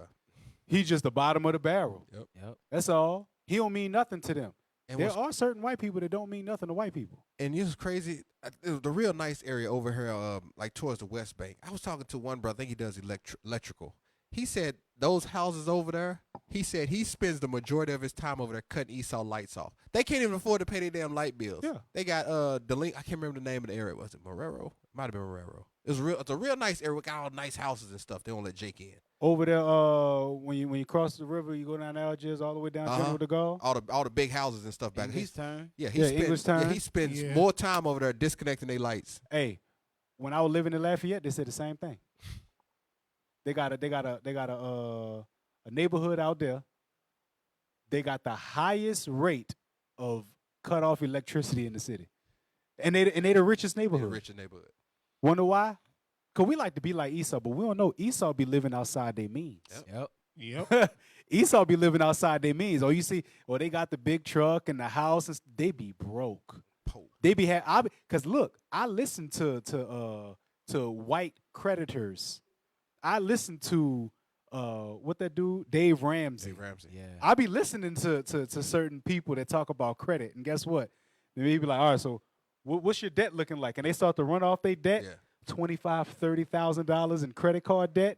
He just the bottom of the barrel. Yep. That's all. He don't mean nothing to them. And there are certain white people that don't mean nothing to white people. And it was crazy. It was the real nice area over here, like towards the West Bank. I was talking to one brother. I think he does electrical. He said those houses over there, he said he spends the majority of his time over there cutting Esau lights off. They can't even afford to pay their damn light bills. Yeah. They got the link. I can't remember the name of the area. Was it Marrero? It might have been Marrero. It's a real nice area. We got all nice houses and stuff. They don't let Jake in. Over there, when you cross the river, you go down Algiers all the way down General de Gaulle. All the big houses and stuff back there. English turn. English turn. Yeah, he spends more time over there disconnecting their lights. Hey, when I was living in Lafayette, they said the same thing. They got a neighborhood out there. They got the highest rate of cut off electricity in the city, and they the richest neighborhood. The richest neighborhood. Wonder why? Cause we like to be like Esau, but we don't know Esau be living outside their means. Yep. Esau be living outside their means. They got the big truck and the house. They be broke. They be cause look, I listen to white creditors. I listen to what that dude Dave Ramsey. Yeah. I be listening to certain people that talk about credit, and guess what? They be like, all right, so what's your debt looking like? And they start to run off their debt. Yeah. $25,000, $30,000 in credit card debt.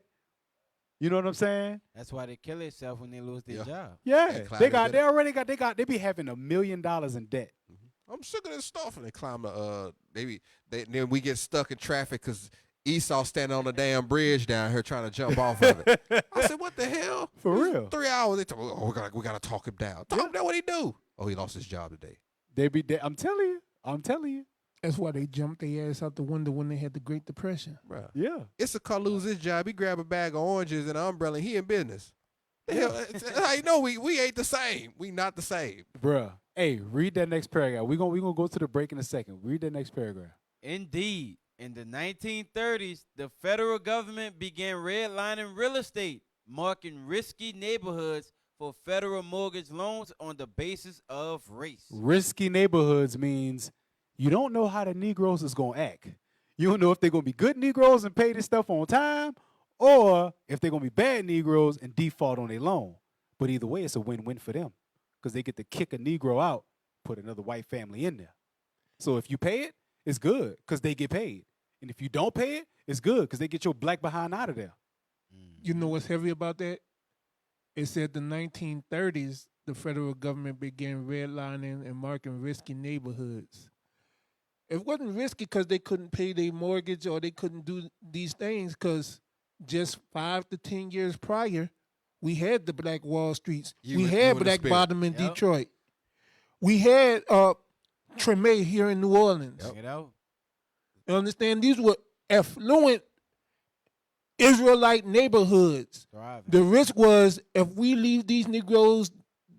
You know what I'm saying? That's why they kill themselves when they lose their job. Yeah, they be having $1 million in debt. I'm sick of this stuff, and they climb then we get stuck in traffic because Esau standing on the damn bridge down here trying to jump off of it. I said, what the hell? For real? 3 hours. They talk, we gotta talk him down. Talk him down. What he do? Oh, he lost his job today. I'm telling you. I'm telling you. That's why they jumped their ass out the window when they had the Great Depression. Bruh. Yeah. It's a car lose his job. He grab a bag of oranges and an umbrella. He in business. The hell, I know we ain't the same. We not the same. Bruh. Hey, read that next paragraph. We gonna go to the break in a second. Read that next paragraph. Indeed, in the 1930s, the federal government began redlining real estate, marking risky neighborhoods for federal mortgage loans on the basis of race. Risky neighborhoods means you don't know how the Negroes is gonna act. You don't know if they're gonna be good Negroes and pay this stuff on time, or if they're gonna be bad Negroes and default on their loan. But either way, it's a win-win for them because they get to kick a Negro out, put another white family in there. So if you pay it, it's good because they get paid. And if you don't pay it, it's good because they get your black behind out of there. You know what's heavy about that? It said the 1930s, the federal government began redlining and marking risky neighborhoods. It wasn't risky because they couldn't pay their mortgage or they couldn't do these things because just 5 to 10 years prior, we had the Black Wall Streets. We had Black Bottom in Detroit. We had Treme here in New Orleans. Check it out. You understand? These were affluent Israelite neighborhoods. Thriving. The risk was if we leave these Negroes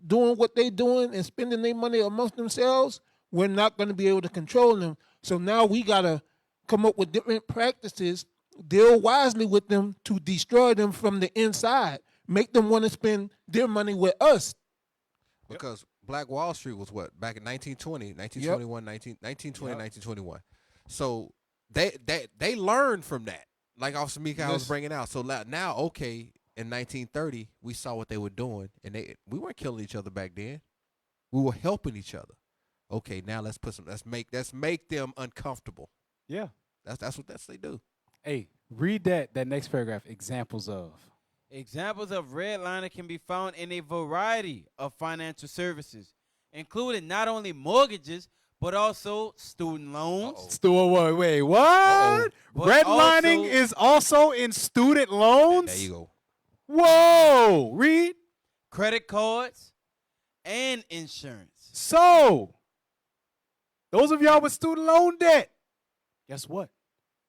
doing what they're doing and spending their money amongst themselves, we're not going to be able to control them. So now we got to come up with different practices, deal wisely with them to destroy them from the inside, make them want to spend their money with us. Because Black Wall Street was what? Back in 1920, 1921, 1920, 1921. So they learned from that. Like Officer Mika was bringing out. So now, okay, in 1930, we saw what they were doing, and we weren't killing each other back then. We were helping each other. Okay, now let's make them uncomfortable. Yeah. That's what they do. Hey, read that next paragraph. Examples of. Examples of redlining can be found in a variety of financial services, including not only mortgages, but also student loans. Wait, what? Redlining is also in student loans? There you go. Whoa, read. Credit cards, and insurance. So, those of y'all with student loan debt, guess what?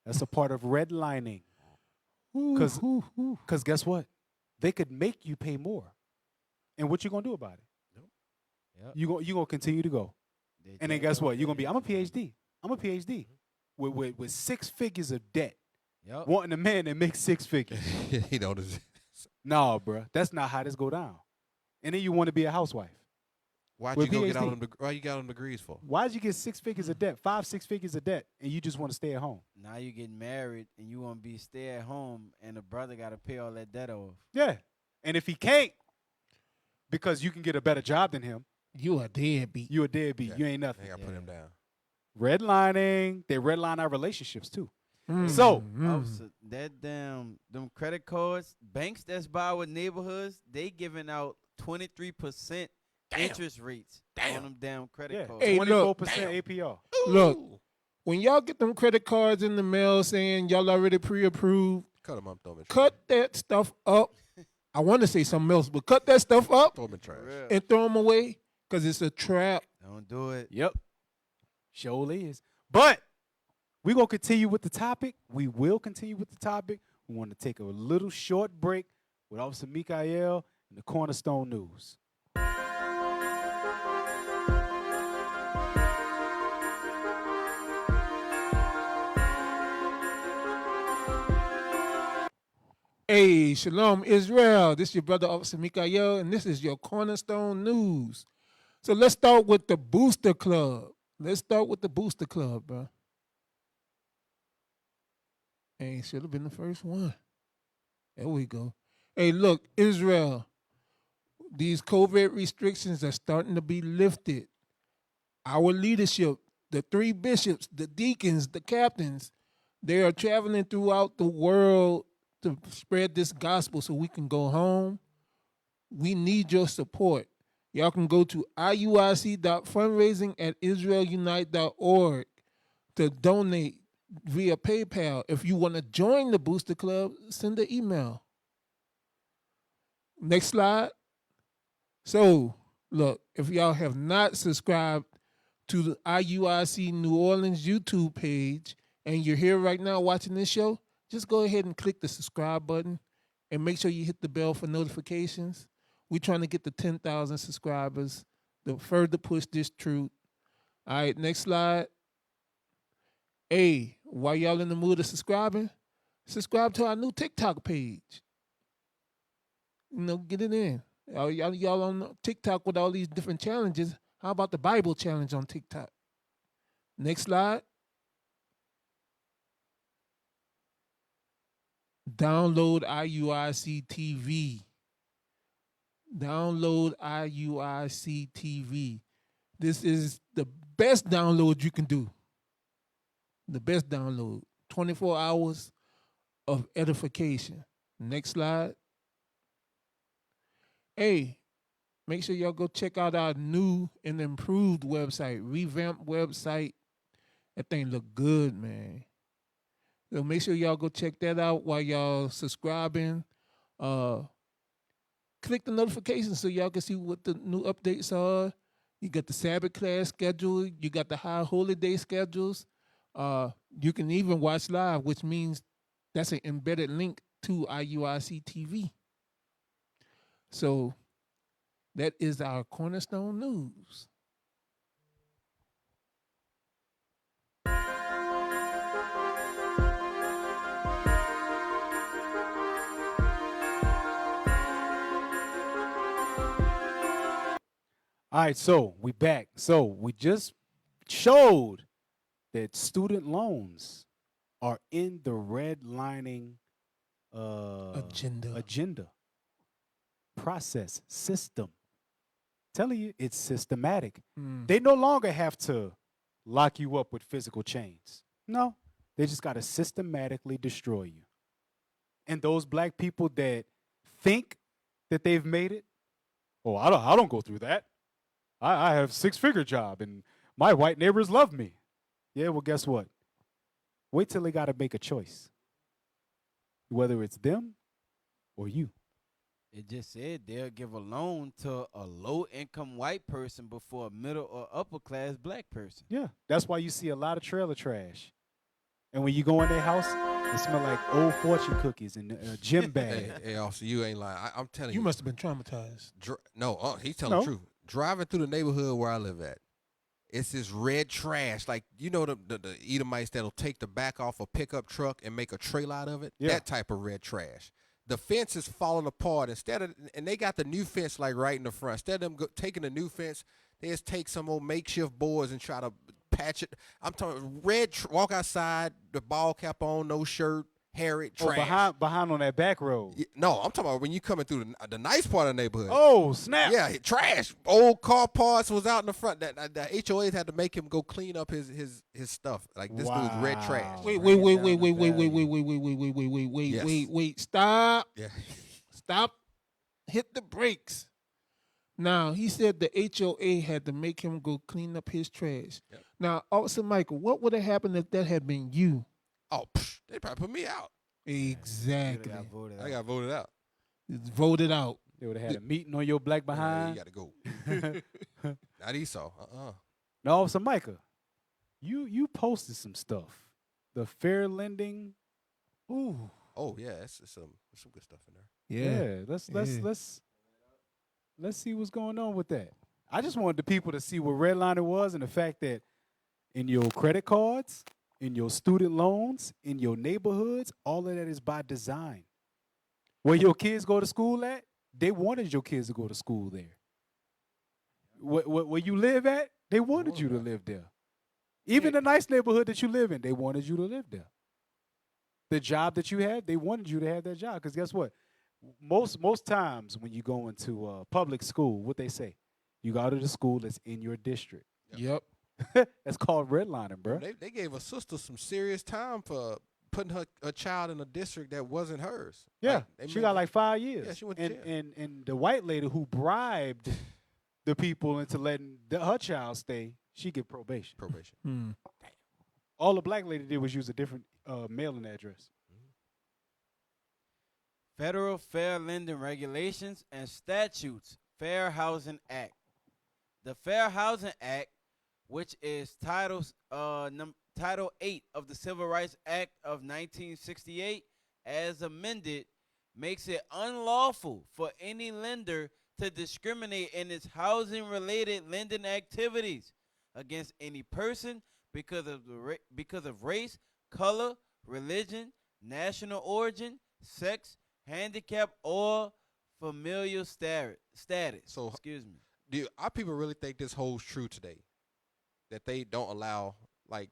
That's a part of redlining. Because guess what? They could make you pay more. And what you going to do about it? Yep. You going to continue to go. And then guess what? You're going to be, I'm a PhD with 6 figures of debt. Yep. Wanting a man that makes 6 figures. He don't. No, bro. That's not how this go down. And then you want to be a housewife. Why'd With you go get PhD. all them? Why you got them degrees for? Why'd you get 6 figures of debt, 6 figures of debt, and you just want to stay at home? Now you get married and you want to be stay at home, and the brother got to pay all that debt off. Yeah. And if he can't, because you can get a better job than him, You a deadbeat. you a deadbeat. Yeah. You ain't nothing. I gotta put him down. Redlining. They redline our relationships too. Mm. So, Officer, that them credit cards, banks that's by with neighborhoods, they giving out 23% interest rates on them damn credit yeah, cards. Hey, 24% look. APR. Look, when y'all get them credit cards in the mail saying y'all already pre-approved, Cut him up, throw him in trash. cut that stuff up. I want to say something else, but cut that stuff up Throw him in trash. Real. and throw them away because it's a trap. Don't do it. Yep. Surely is. But we're going to continue with the topic. We will continue with the topic. We want to take a little short break with Officer Mikael and the Cornerstone News. Hey, Shalom Israel. This is your brother Officer Mikael, and this is your Cornerstone News. So let's start with the Booster Club. Bro. Hey, should have been the first one. There we go. Hey, look, Israel. These COVID restrictions are starting to be lifted. Our leadership, the 3 bishops, the deacons, the captains, they are traveling throughout the world to spread this gospel so we can go home. We need your support. Y'all can go to iuic.fundraising@israelunite.org to donate via PayPal. If you want to join the Booster Club, send an email. Next slide. So, look, if y'all have not subscribed to the IUIC New Orleans YouTube page and you're here right now watching this show, just go ahead and click the subscribe button and make sure you hit the bell for notifications. We're trying to get to 10,000 subscribers to further push this truth. All right, next slide. Hey, while y'all in the mood of subscribing, subscribe to our new TikTok page. Get it in. Y'all on TikTok with all these different challenges. How about the Bible challenge on TikTok? Next slide. Download IUIC TV. Download IUIC TV. This is the best download you can do. The best download. 24 hours of edification. Next slide. Hey, make sure y'all go check out our new and improved website, revamped website. That thing look good, man. So make sure y'all go check that out while y'all subscribing. Click the notifications so y'all can see what the new updates are. You got the Sabbath class schedule. You got the high holy day schedules. You can even watch live, which means that's an embedded link to IUIC TV. So that is our Cornerstone News. All right, so we back. So we just showed that student loans are in the redlining agenda process system. Telling you, it's systematic. They no longer have to lock you up with physical chains. No, they just got to systematically destroy you. And those black people that think that they've made it, oh, I don't go through that. I have 6-figure job and my white neighbors love me. Yeah, well, guess what? Wait till they got to make a choice, whether it's them or you. It just said they'll give a loan to a low-income white person before a middle or upper-class black person. Yeah, that's why you see a lot of trailer trash. And when you go in their house, it smell like old fortune cookies and gym bag. Hey, officer, you ain't lying. I'm telling you. You must have been traumatized. No, he's telling the truth. Driving through the neighborhood where I live at, it's this red trash. Like, you know the Edomites that'll take the back off a pickup truck and make a trailer out of it? Yeah. That type of red trash. The fence is falling apart. And they got the new fence like right in the front. Instead of them taking the new fence, they just take some old makeshift boards and try to patch it. I'm talking walk outside, the ball cap on, no shirt, hairy, trash. Behind on that back road. Yeah, no, I'm talking about when you coming through the nice part of the neighborhood. Oh, snap. Yeah, trash. Old car parts was out in the front. The HOAs had to make him go clean up his stuff. Like, this dude's red trash. Wait. Stop. Yeah. Stop. Hit the brakes. Now, he said the HOA had to make him go clean up his trash. Yep. Now, Officer Michael, what would have happened if that had been you? Oh, they probably put me out. Exactly. I got voted out. It's voted out. They would have had a meeting on your black behind. You got to go. Not Esau. No, Officer Micah, you posted some stuff. The fair lending. Ooh. Oh yeah, it's some good stuff in there. Yeah. Let's see what's going on with that. I just wanted the people to see what redlining was and the fact that in your credit cards, in your student loans, in your neighborhoods, all of that is by design. Where your kids go to school at, they wanted your kids to go to school there. Where you live at, they wanted you to live there. Even the nice neighborhood that you live in, they wanted you to live there. The job that you had, they wanted you to have that job. Because guess what? Most times when you go into public school, what they say, you go to the school that's in your district. Yep. That's called redlining, bro. They gave a sister some serious time for putting her child in a district that wasn't hers. Yeah, she got like 5 years. Yeah, she went to jail. And the white lady who bribed the people into letting her child stay, she get probation. Damn. All the black lady did was use a different mailing address. Federal Fair Lending Regulations and Statutes, Fair Housing Act. The Fair Housing Act which is Title 8 of the Civil Rights Act of 1968, as amended, makes it unlawful for any lender to discriminate in its housing-related lending activities against any person because of race, color, religion, national origin, sex, handicap, or familial status. So- Excuse me. Do our people really think this holds true today? That they don't allow, like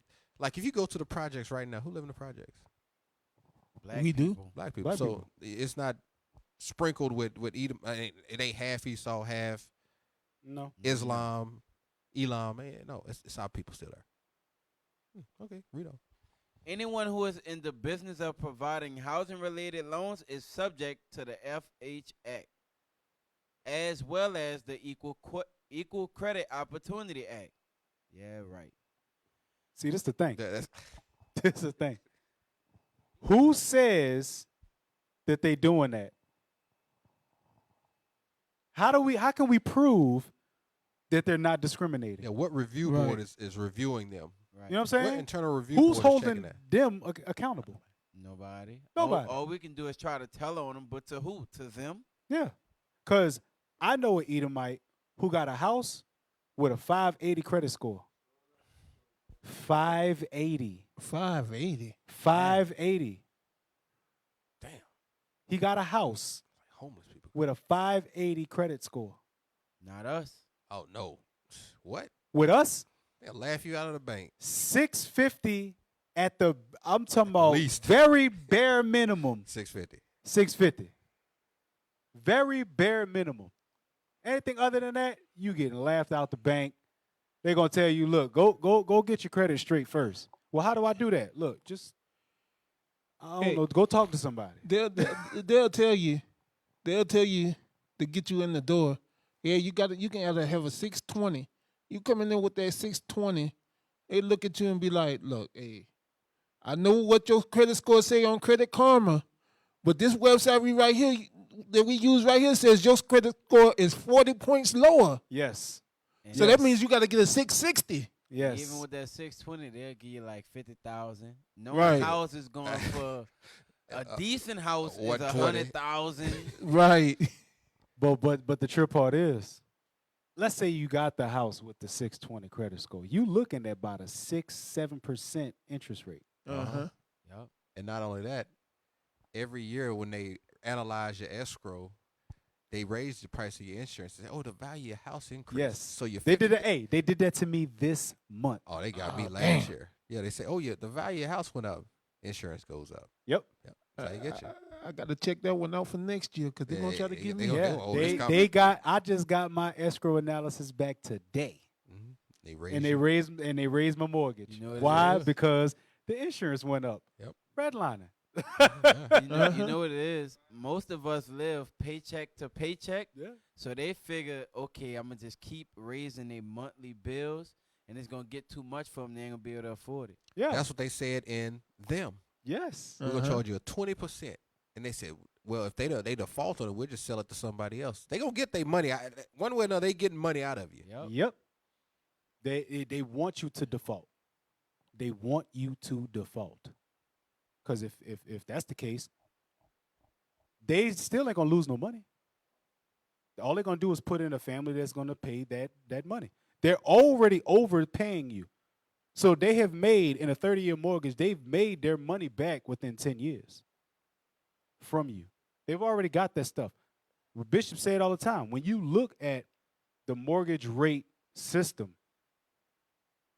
if you go to the projects right now, who live in the projects? Black We do. people. Black people. Black So people. it's not sprinkled with Edom. It ain't half Esau, half No. Islam, Elam. No, it's our people still there. Okay, read on. Anyone who is in the business of providing housing-related loans is subject to the FH Act, as well as the Equal Credit Opportunity Act. Yeah, right. See, this the thing. That's This is the thing. Who says that they doing that? How can we prove that they're not discriminating? yeah. What review Right. board is reviewing them? Right. You know what I'm What saying? internal review Who's board is checking holding that? them accountable? Nobody. Nobody. All we can do is try to tell on them, but to who? To them? Yeah. Because I know an Edomite who got a house with a 580 credit score. 580. 580. 580. Damn, He got a house like homeless people. with a 580 credit score. Not us. Oh no, what? With us, They'll laugh you out of the bank. 650 at the, I'm talking about Least. very bare minimum, 650. 650. Very bare minimum. Anything other than that, you getting laughed out the bank. They're gonna tell you, look, go get your credit straight first. Well, how do I do that? Look, just I don't Hey. know. Go talk to somebody. They'll tell you to get you in the door. Yeah, you can either have a 620. You coming in with that 620, they look at you and be like, look, hey, I know what your credit score say on Credit Karma, but this website we use right here says your credit score is 40 points lower. Yes. And So that means you got to get a 660. Yes. even with that 620, they'll give you like 50,000. No Right. house is going for a decent house is 120. 100,000. Right. But the trip part is, let's say you got the house with the 620 credit score. You looking at about a 6-7% interest rate. Uh-huh. Yup. And not only that, every year when they analyze your escrow, they raise the price of your insurance. They say, oh, the value of your house increased. Yes. So your They did that. Hey, they did that to me this month. Oh, they got me Oh, last damn. year. Yeah, they say, oh yeah, the value of your house went up. Insurance goes up. Yep. Yep. That's how you get you. I got to check that one out for next year because they're going to try to give me. they gonna- Yeah. oh, this They coming. got. I just got my escrow analysis back today, Mhm. They raise and you. they raised my mortgage. You know what it Why? is? Because the insurance went up. Yep. Redlining. You know what it is? Most of us live paycheck to paycheck. Yeah. So they figure, okay, I'm going to just keep raising their monthly bills, and it's going to get too much for them. They ain't going to be able to afford it. Yeah. That's what they said in them. Yes. We're gonna Uh-huh. charge you a 20%, and they said, well, if they default on it, we'll just sell it to somebody else. They gonna get their money out. One way or another. They getting money out of you. Yep. Yep. They want you to default. They want you to default. Because if that's the case, they still ain't gonna lose no money. All they're gonna do is put in a family that's gonna pay that money. They're already overpaying you. So they have made, in a 30-year mortgage, they've made their money back within 10 years from you. They've already got that stuff. Bishop said all the time, when you look at the mortgage rate system,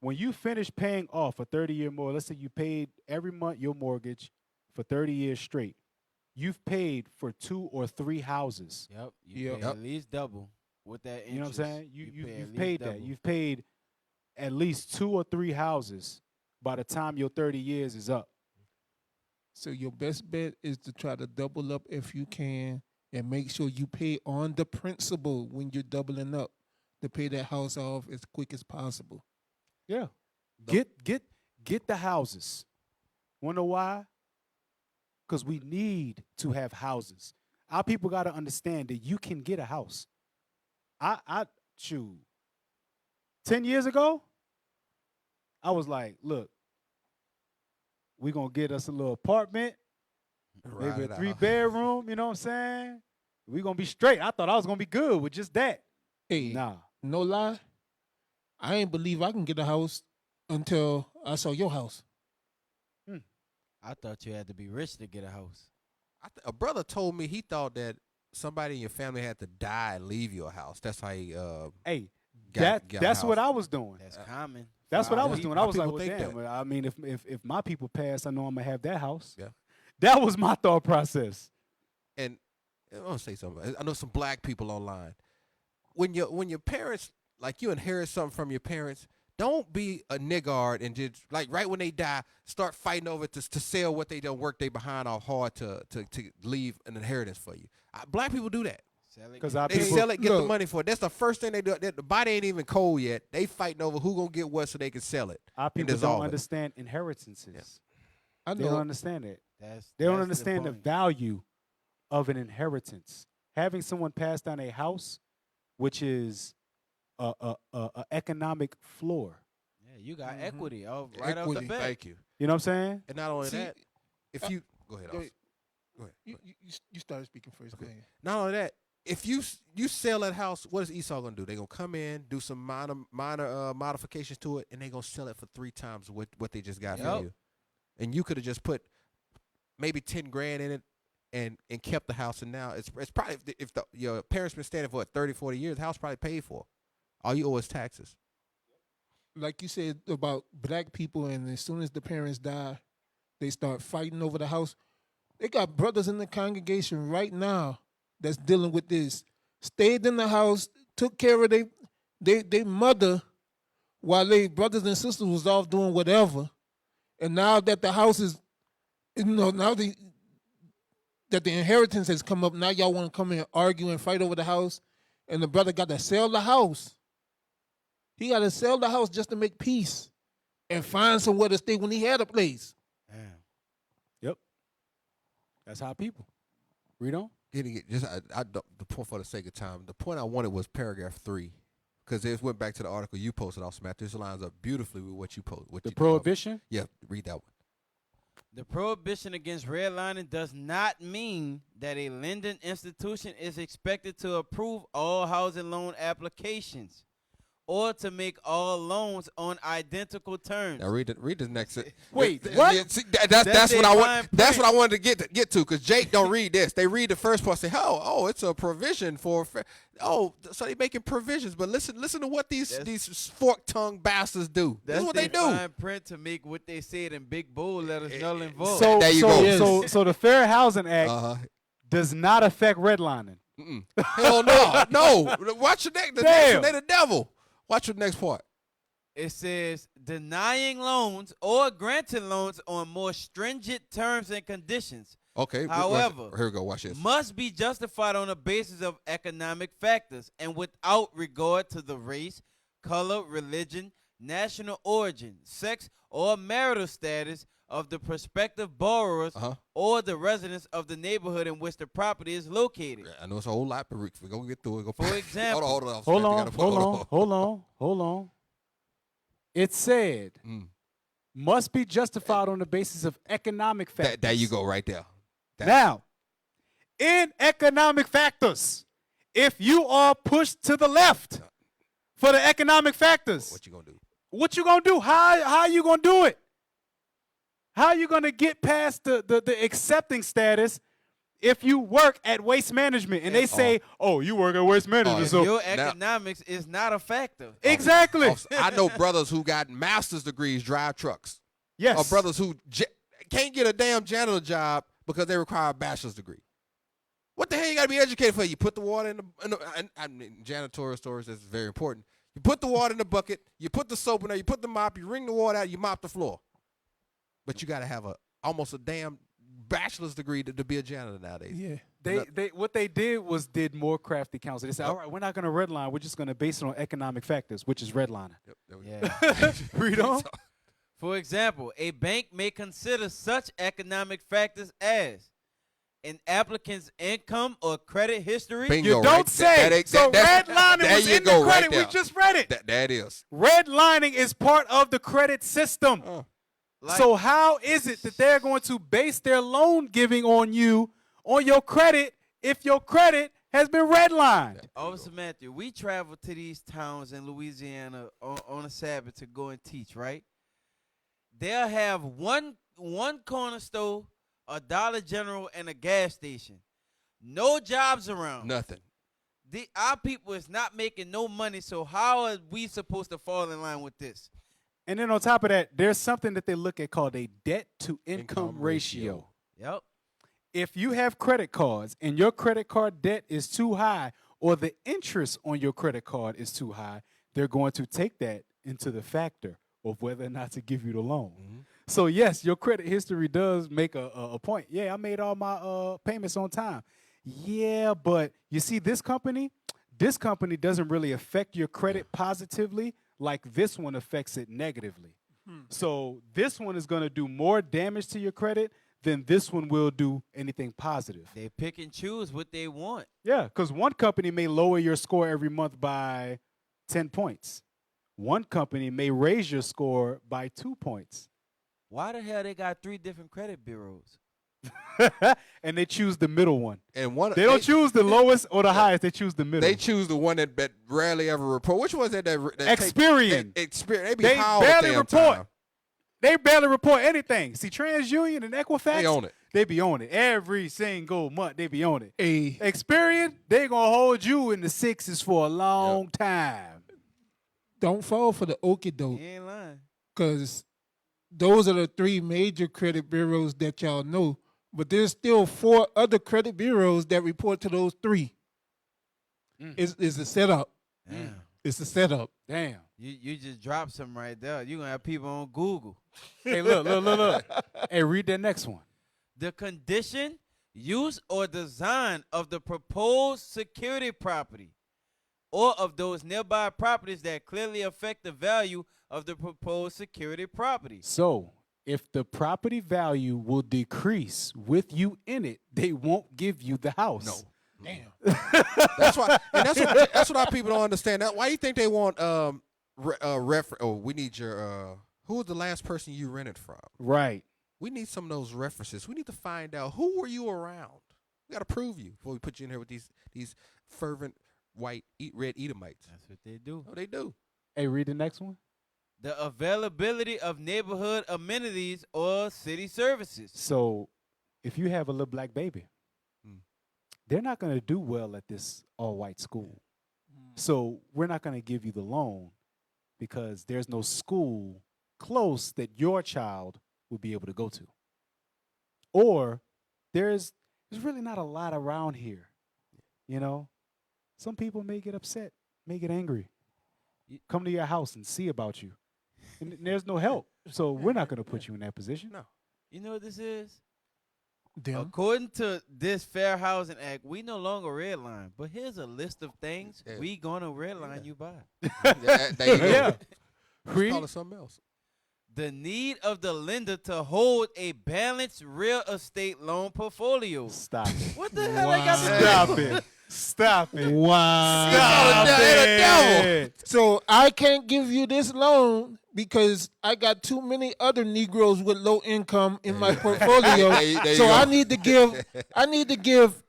when you finish paying off a 30-year mortgage, let's say you paid every month your mortgage for 30 years straight, you've paid for 2 or 3 houses. Yep. You Yep. pay at least double with that interest. You know what I'm saying? pay at You've least paid that. double. You've paid at least 2 or 3 houses by the time your 30 years is up. So your best bet is to try to double up if you can and make sure you pay on the principal when you're doubling up to pay that house off as quick as possible. Yeah. Get the houses. Wanna know why? Because we need to have houses. Our people got to understand that you can get a house. I 10 years ago, I was like, look, we gonna get us a little apartment, Ride maybe it a out. 3-bedroom. You know what I'm saying? We gonna be straight. I thought I was gonna be good with just that. Hey, Nah. no lie, I ain't believe I can get a house until I saw your house. I thought you had to be rich to get a house. A brother told me he thought that somebody in your family had to die and leave you a house. That's how he Hey, got a that's what house. I was doing. That's common. That's what I was yeah. doing. How I was like, people well, think damn. that. I mean, if my people pass, I know I'm gonna have that house. Yeah. That was my thought process. And I want to say something. I know some black people online. When your parents, like, you inherit something from your parents, don't be a niggard and just, like, right when they die, start fighting over to sell what they done work they behind off hard to leave an inheritance for you. Black people do that. Sell it, Because get our They people, sell it, get the look. money for it. That's the first thing they do. The body ain't even cold yet. They fighting over who gonna get what so they can sell it. our and people dissolve don't it. understand inheritances. I They don't know. understand it. That's, They don't that's understand the point. value of an inheritance. Having someone pass down a house, which is a economic floor. Yeah, you got Mhm. equity right off the Equity. bat. Thank you. You know what I'm saying? And not only See, that, if uh, you go ahead, go Austin. ahead. Go ahead. You started speaking first. Okay. Go ahead. Not only that, if you sell that house, what is Esau gonna do? They gonna come in, do some minor modifications to it, and they gonna sell it for 3 times what they just got Yep. from you. And you could have just put maybe 10 grand in it and kept the house, and now it's probably, if your parents been standing for 30, 40 years, the house probably paid for. All you owe is taxes. Like you said about black people, and as soon as the parents die, they start fighting over the house. They got brothers in the congregation right now that's dealing with this. Stayed in the house, took care of they mother while they brothers and sisters was off doing whatever. And now that the house is, now that the inheritance has come up, now y'all want to come in and argue and fight over the house, and the brother got to sell the house. He got to sell the house just to make peace and find somewhere to stay when he had a place. Damn. Yep. That's how people. Read on. Getting it, just the point, for the sake of time, the point I wanted was paragraph 3, because it went back to the article you posted off Smack. This lines up beautifully with what you posted. The prohibition. Yeah, read that one. The prohibition against redlining does not mean that a lending institution is expected to approve all housing loan applications or to make all loans on identical terms. Now read the next. Wait, Th- what? yeah, see, that's That's what a I fine want. That's print. what I wanted to get to, because Jake don't read this. They read the first part, say, oh, it's a provision for. So they making provisions, but listen to what these fork tongued bastards do. That's what they do. Fine print to make what they said in big bold letters null and void. So There you so, go. Yes. so the Fair Housing Act does not affect redlining. Hell no. Watch the next. The next Damn. one, they the devil. Watch the next part. It says denying loans or granting loans on more stringent terms and conditions Okay. However, here we go. Watch this. must be justified on the basis of economic factors and without regard to the race, color, religion, national origin, sex, or marital status of the prospective borrowers or the residents of the neighborhood in which the property is located. I know it's a whole lot, but we're going to get through it. For example, Hold on. It said must be justified on the basis of economic factors. There you go, right there. Now, in economic factors, if you are pushed to the left for the economic factors, What you going to do? what you gonna do? How you gonna do it? How you gonna get past the accepting status if you work at Waste Management and they say, "Oh, you work at Waste Management," so your economics is not a factor. exactly. I know brothers who got master's degrees drive trucks. Yes. Or brothers who can't get a damn janitor job because they require a bachelor's degree. What the hell you got to be educated for? You put the water in the I mean, janitorial stores, that's very important. You put the water in the bucket, you put the soap in there, you put the mop, you wring the water out, you mop the floor. But you got to have almost a damn bachelor's degree to be a janitor nowadays. Yeah. They what they did more crafty counsel. They said, "All right, we're not going to redline. We're just going to base it on economic factors, which is redlining." Yeah. Read on. For example, a bank may consider such economic factors as an applicant's income or credit history. Bingo, You don't right? say. So redlining there was you in go, the right credit. We there. just read it. That is. Redlining is part of the credit system. Like, So how is it that they're going to base their loan giving on you, on your credit, if your credit has been redlined? Officer Matthew, we travel to these towns in Louisiana on a Sabbath to go and teach, right? They'll have one corner store, a Dollar General, and a gas station. No jobs around. Nothing. Our people is not making no money, so how are we supposed to fall in line with this? And then on top of that, there's something that they look at called a debt to income ratio. Yep. If you have credit cards and your credit card debt is too high or the interest on your credit card is too high, they're going to take that into the factor of whether or not to give you the loan. So yes, your credit history does make a point. Yeah, I made all my payments on time. Yeah, but you see this company doesn't really affect your credit positively like this one affects it negatively. So this one is going to do more damage to your credit than this one will do anything positive. They pick and choose what they want. Yeah, because one company may lower your score every month by 10 points. One company may raise your score by 2 points. Why the hell they got 3 different credit bureaus? And they choose the middle one. And one They don't choose the lowest or the highest. They choose the middle. They choose the one that rarely ever report. Which was that? Experian. Experian. They barely report. Time. They barely report anything. See, TransUnion and Equifax, They own it. They be on it. Every single month, they be on it. Hey, Experian, they going to hold you in the 6s for a long time. don't fall for the okie doke, You ain't lying. because those are the 3 major credit bureaus that y'all know. But there's still 4 other credit bureaus that report to those 3. It's a setup. Damn. It's a setup. Damn. You just dropped something right there. You're going to have people on Google. Hey, look. Hey, read that next one. The condition, use, or design of the proposed security property or of those nearby properties that clearly affect the value of the proposed security property. So, if the property value will decrease with you in it, they won't give you the house. No. Damn. That's why. And that's what our people don't understand. Why you think they want we need your who was the last person you rented from? Right. We need some of those references. We need to find out who were you around. We got to prove you before we put you in here with these fervent white red Edomites. That's what they do. Oh, they do. Hey, read the next one. The availability of neighborhood amenities or city services. So, if you have a little black baby, they're not going to do well at this all-white school. So, we're not going to give you the loan because there's no school close that your child will be able to go to. Or there's really not a lot around here. You know, some people may get upset, may get angry, come to your house and see about you. And there's no help. So we're not going to put you in that position. No. You know what this is? Them. According to this Fair Housing Act, we no longer redline. But here's a list of things we gonna redline you by. There you go. Yeah. Let's call it something else. The need of the lender to hold a balanced real estate loan portfolio. Stop it. What the hell I got to do? Stop it. Stop it. Wow. Stop it. So I can't give you this loan because I got too many other Negroes with low income in my portfolio. There you So go. I need to give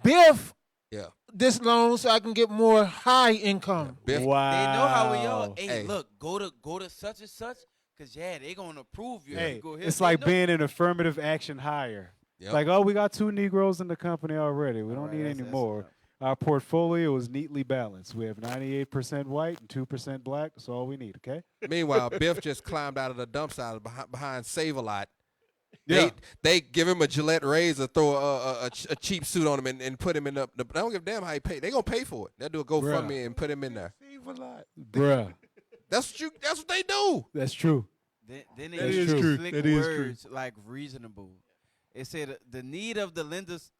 Biff Yeah. this loan so I can get more high income. Biff. Wow. They know how we are. Hey, Hey. look, go to such and such, cause they gonna approve you. Hey, You go here, it's they like know. being an affirmative action hire. Yep. Like, oh, we got 2 Negroes in the company already. We don't Right, need that's- any that's more. enough. Our portfolio is neatly balanced. We have 98% white and 2% black. That's all we need, okay? Meanwhile, Biff just climbed out of the dump site behind Save-A-Lot. Yeah. They give him a Gillette razor, throw a cheap suit on him, and put him in the. I don't give a damn how he pay. They gonna pay for it. They'll do a GoFundMe Bruh. and put him in there. Bruh. That's what they do. That's true. Then they That use is true. slick That is true. words like reasonable. It said the need of the lenders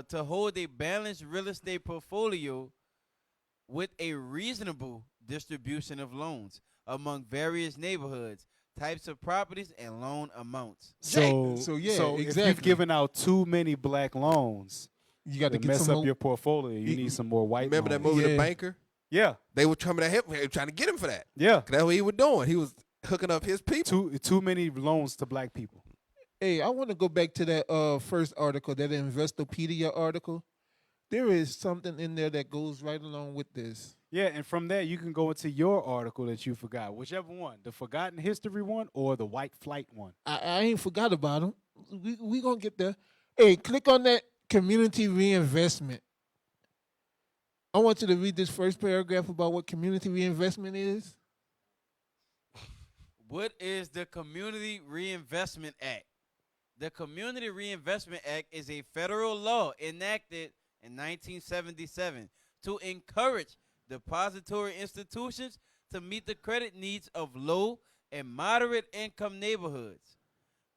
to hold a balanced real estate portfolio with a reasonable distribution of loans among various neighborhoods types of properties, and loan amounts. So, So, yeah, so if you've exactly. given out too many black loans, You got to to get mess some up more. your portfolio, you need some more white Remember that loans. movie, Yeah. The Banker? Yeah, They were coming at him, they were trying to get him for that. yeah. 'Cause that's what he was doing. He was hooking up his people. Too many loans to black people. Hey, I want to go back to that first article, that Investopedia article. There is something in there that goes right along with this. Yeah, and from there you can go into your article that you forgot, whichever one, the forgotten history one or the white flight one. I ain't forgot about them. We gonna get there. Hey, click on that community reinvestment. I want you to read this first paragraph about what community reinvestment is. What is the Community Reinvestment Act? The Community Reinvestment Act is a federal law enacted in 1977 to encourage depository institutions to meet the credit needs of low and moderate income neighborhoods.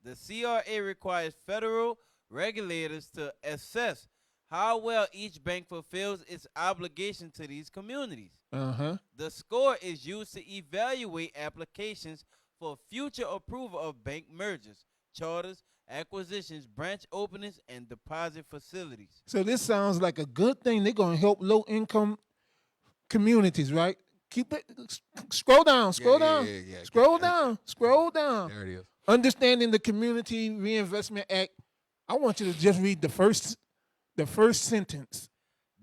The CRA requires federal regulators to assess how well each bank fulfills its obligation to these communities. The score is used to evaluate applications for future approval of bank mergers, charters, acquisitions, branch openings, and deposit facilities. So this sounds like a good thing. They're gonna help low income communities, right? Keep it. Scroll down. Scroll down. yeah. Scroll down. Scroll down. There it is. Understanding the Community Reinvestment Act. I want you to just read the first sentence.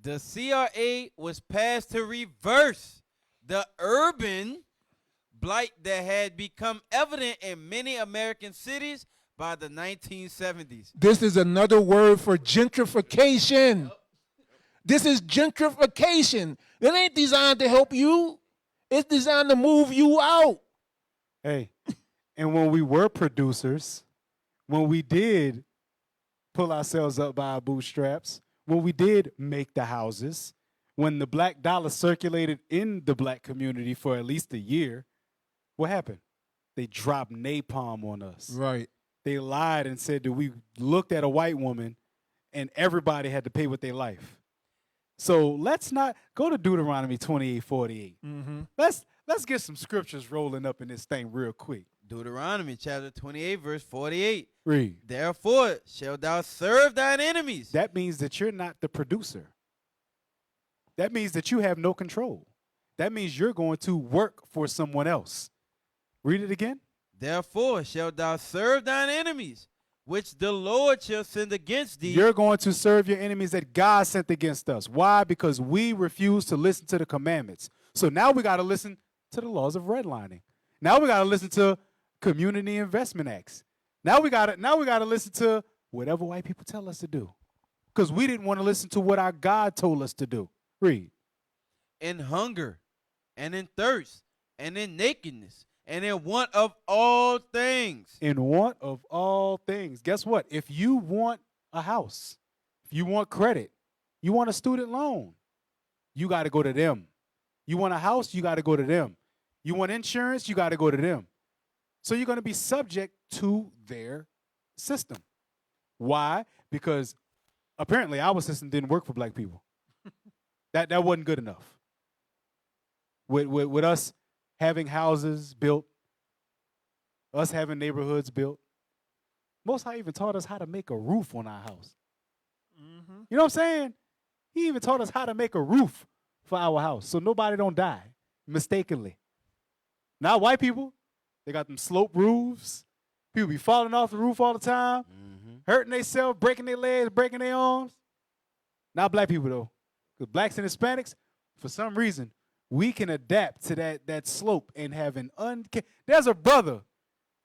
The CRA was passed to reverse the urban blight that had become evident in many American cities by the 1970s. This is another word for gentrification. This is gentrification. It ain't designed to help you. It's designed to move you out. Hey, and when we were producers, when we did pull ourselves up by our bootstraps, when we did make the houses, when the black dollar circulated in the black community for at least a year, what happened? They dropped napalm on us. Right. They lied and said that we looked at a white woman and everybody had to pay with their life. So let's not go to Deuteronomy 28:48. Let's get some scriptures rolling up in this thing real quick. Deuteronomy chapter 28, verse 48. Read. Therefore shalt thou serve thine enemies. That means that you're not the producer. That means that you have no control. That means you're going to work for someone else. Read it again. Therefore shalt thou serve thine enemies, which the Lord shall send against thee. You're going to serve your enemies that God sent against us. Why? Because we refuse to listen to the commandments. So now we got to listen to the laws of redlining. Now we got to listen to community investment acts. Now we got to listen to whatever white people tell us to do. Because we didn't want to listen to what our God told us to do. Read. In hunger, and in thirst, and in nakedness, and in want of all things. In want of all things. Guess what? If you want a house, if you want credit, you want a student loan, you got to go to them. You want a house, you got to go to them. You want insurance, you got to go to them. So you're going to be subject to their system. Why? Because apparently our system didn't work for black people. That wasn't good enough. With us having houses built, us having neighborhoods built, Most High even taught us how to make a roof on our house. You know what I'm saying? He even taught us how to make a roof for our house so nobody don't die mistakenly. Now white people, they got them slope roofs. People be falling off the roof all the time, hurting themselves, breaking their legs, breaking their arms. Not black people though. Because blacks and Hispanics, for some reason, we can adapt to that slope and have an There's a brother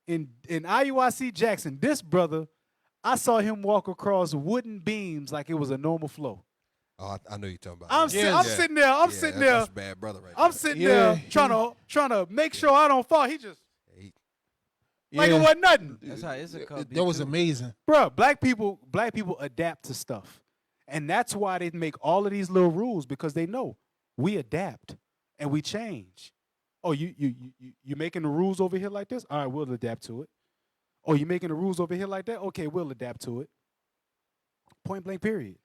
in Iuic Jackson. This brother, I saw him walk across wooden beams like it was a normal flow. Oh, I know you're talking about. I'm sitting there. I'm sitting there. That's a bad brother right I'm there. sitting there trying to make sure I don't fall. He just like it wasn't nothing. That's how it's a That was amazing. Bro, black people adapt to stuff. And that's why they make all of these little rules, because they know we adapt and we change. Oh, you making the rules over here like this? All right, we'll adapt to it. Oh, you making the rules over here like that? Okay, we'll adapt to it. Point blank period.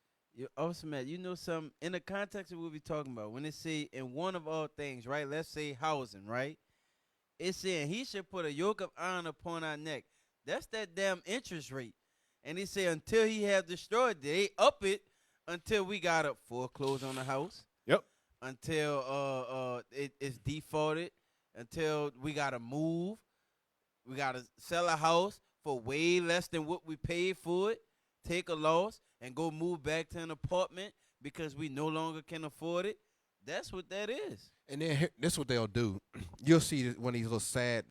Also, Matt, you know something, in the context of what we're talking about, when they say in one of all things, right? Let's say housing, right? It's saying he should put a yoke of iron upon our neck. That's that damn interest rate. And he said until he has destroyed, they up it until we got to foreclose on the house. Yep. Until it's defaulted. Until we got to move. We got to sell a house for way less than what we paid for it. Take a loss and go move back to an apartment because we no longer can afford it. That's what that is. And then this is what they'll do. You'll see one of these little sad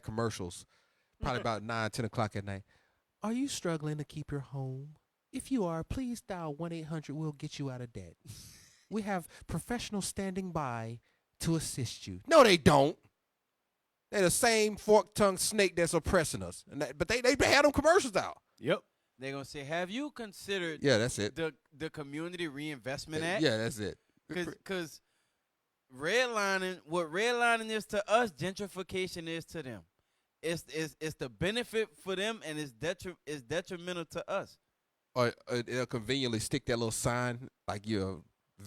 commercials, probably about 9, 10 o'clock at night. Are you struggling to keep your home? If you are, please dial 1-800. We'll get you out of debt. We have professionals standing by to assist you. No, they don't. They're the same fork-tongued snake that's oppressing us. But they had them commercials out. Yep. They're going to say, have you considered Yeah, that's it. the Community Reinvestment Act? Yeah, that's it. Because what redlining is to us, gentrification is to them. It's the benefit for them, and it's detrimental to us. Or they'll conveniently stick that little sign, like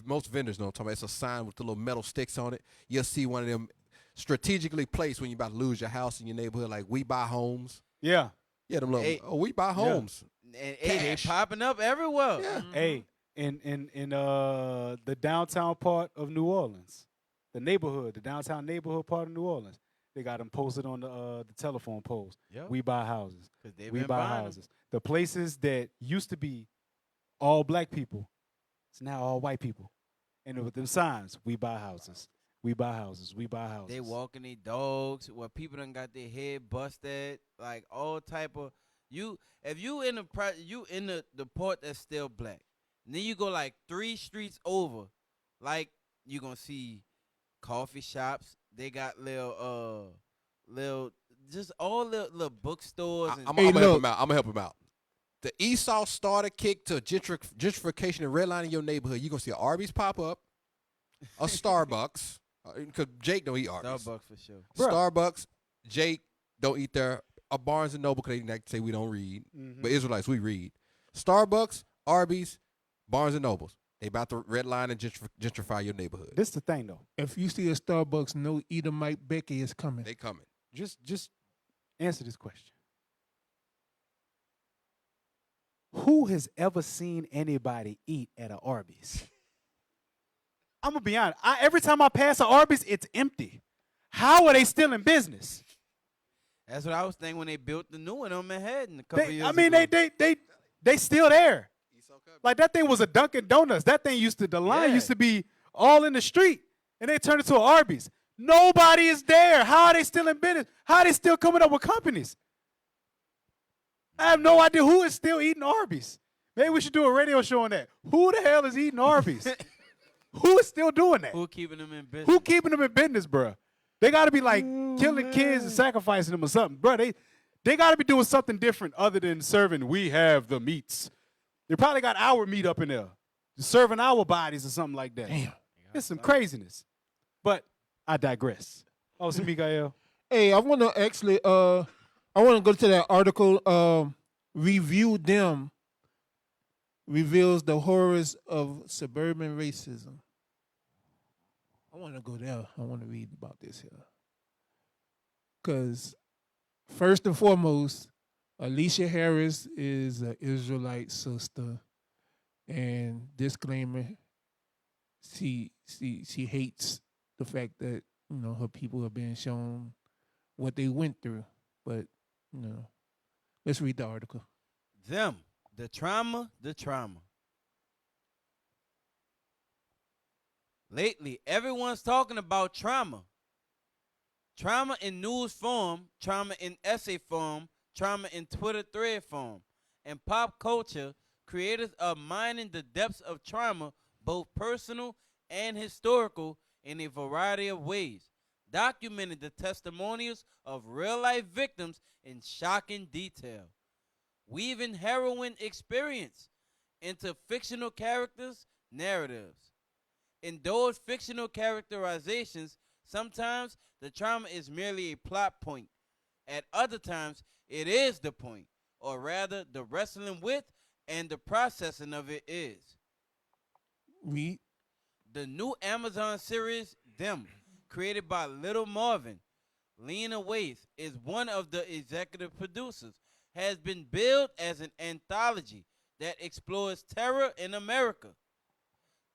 most vendors know what I'm talking about. It's a sign with the little metal sticks on it. You'll see one of them strategically placed when you're about to lose your house in your neighborhood, like we buy homes. Yeah. Yeah, them little, we buy homes. And they popping up everywhere. Yeah. Hey, in the downtown part of New Orleans, the downtown neighborhood part of New Orleans, they got them posted on the telephone poles. Yep. We buy houses. 'Cause they've We been buy buying houses. The places that used to be all black people, it's now all white people. And with them signs, we buy houses. We buy houses. We buy houses. They walking their dogs where people done got their head busted, like all type of if you in the part that's still black, and then you go like 3 streets over, like you gonna see coffee shops. They got little just all little bookstores. I'm gonna help him out. I'm gonna help him out. The Esau starter kick to gentrification and redlining your neighborhood. You're gonna see an Arby's pop up, a Starbucks. Because Jake don't eat Arby's. Starbucks for sure. Starbucks, Jake don't eat there. A Barnes and Noble, because they like to say we don't read. Mm-hmm. But Israelites, we read. Starbucks, Arby's, Barnes and Nobles. They about to redline and gentrify your neighborhood. This the thing though. If you see a Starbucks, no Edomite Becky is coming. They coming. Just answer this question. Who has ever seen anybody eat at an Arby's? I'm gonna be honest. Every time I pass an Arby's, it's empty. How are they still in business? That's what I was thinking when they built the new one on Manhattan a couple years ago. They still there. Like that thing was a Dunkin' Donuts. That thing the line used to be all in the street, and they turned it to an Arby's. Nobody is there. How are they still in business? How are they still coming up with companies? I have no idea who is still eating Arby's. Maybe we should do a radio show on that. Who the hell is eating Arby's? Who is still doing that? Who keeping them in business? Who keeping them in business, bro? They got to be like killing kids and sacrificing them or something, bro. They got to be doing something different other than serving. We have the meats. They probably got our meat up in there, serving our bodies or something like that. Damn. It's some craziness. But I digress. Oh, so Mikael. Hey, I want to actually, I want to go to that article. Review Them reveals the horrors of suburban racism. I want to go there. I want to read about this here. Because first and foremost, Alicia Harris is an Israelite sister, and disclaimer: she hates the fact that her people are being shown what they went through. But let's read the article. The trauma. Lately, everyone's talking about trauma. Trauma in news form, trauma in essay form, trauma in Twitter thread form. In pop culture, creators are mining the depths of trauma, both personal and historical, in a variety of ways, documenting the testimonials of real-life victims in shocking detail, weaving heroine experience into fictional characters' narratives. In those fictional characterizations, sometimes the trauma is merely a plot point. At other times, it is the point, or rather, the wrestling with and the processing of it is. Read. The new Amazon series, Them, created by Little Marvin, Lena Waithe is one of the executive producers, has been billed as an anthology that explores terror in America.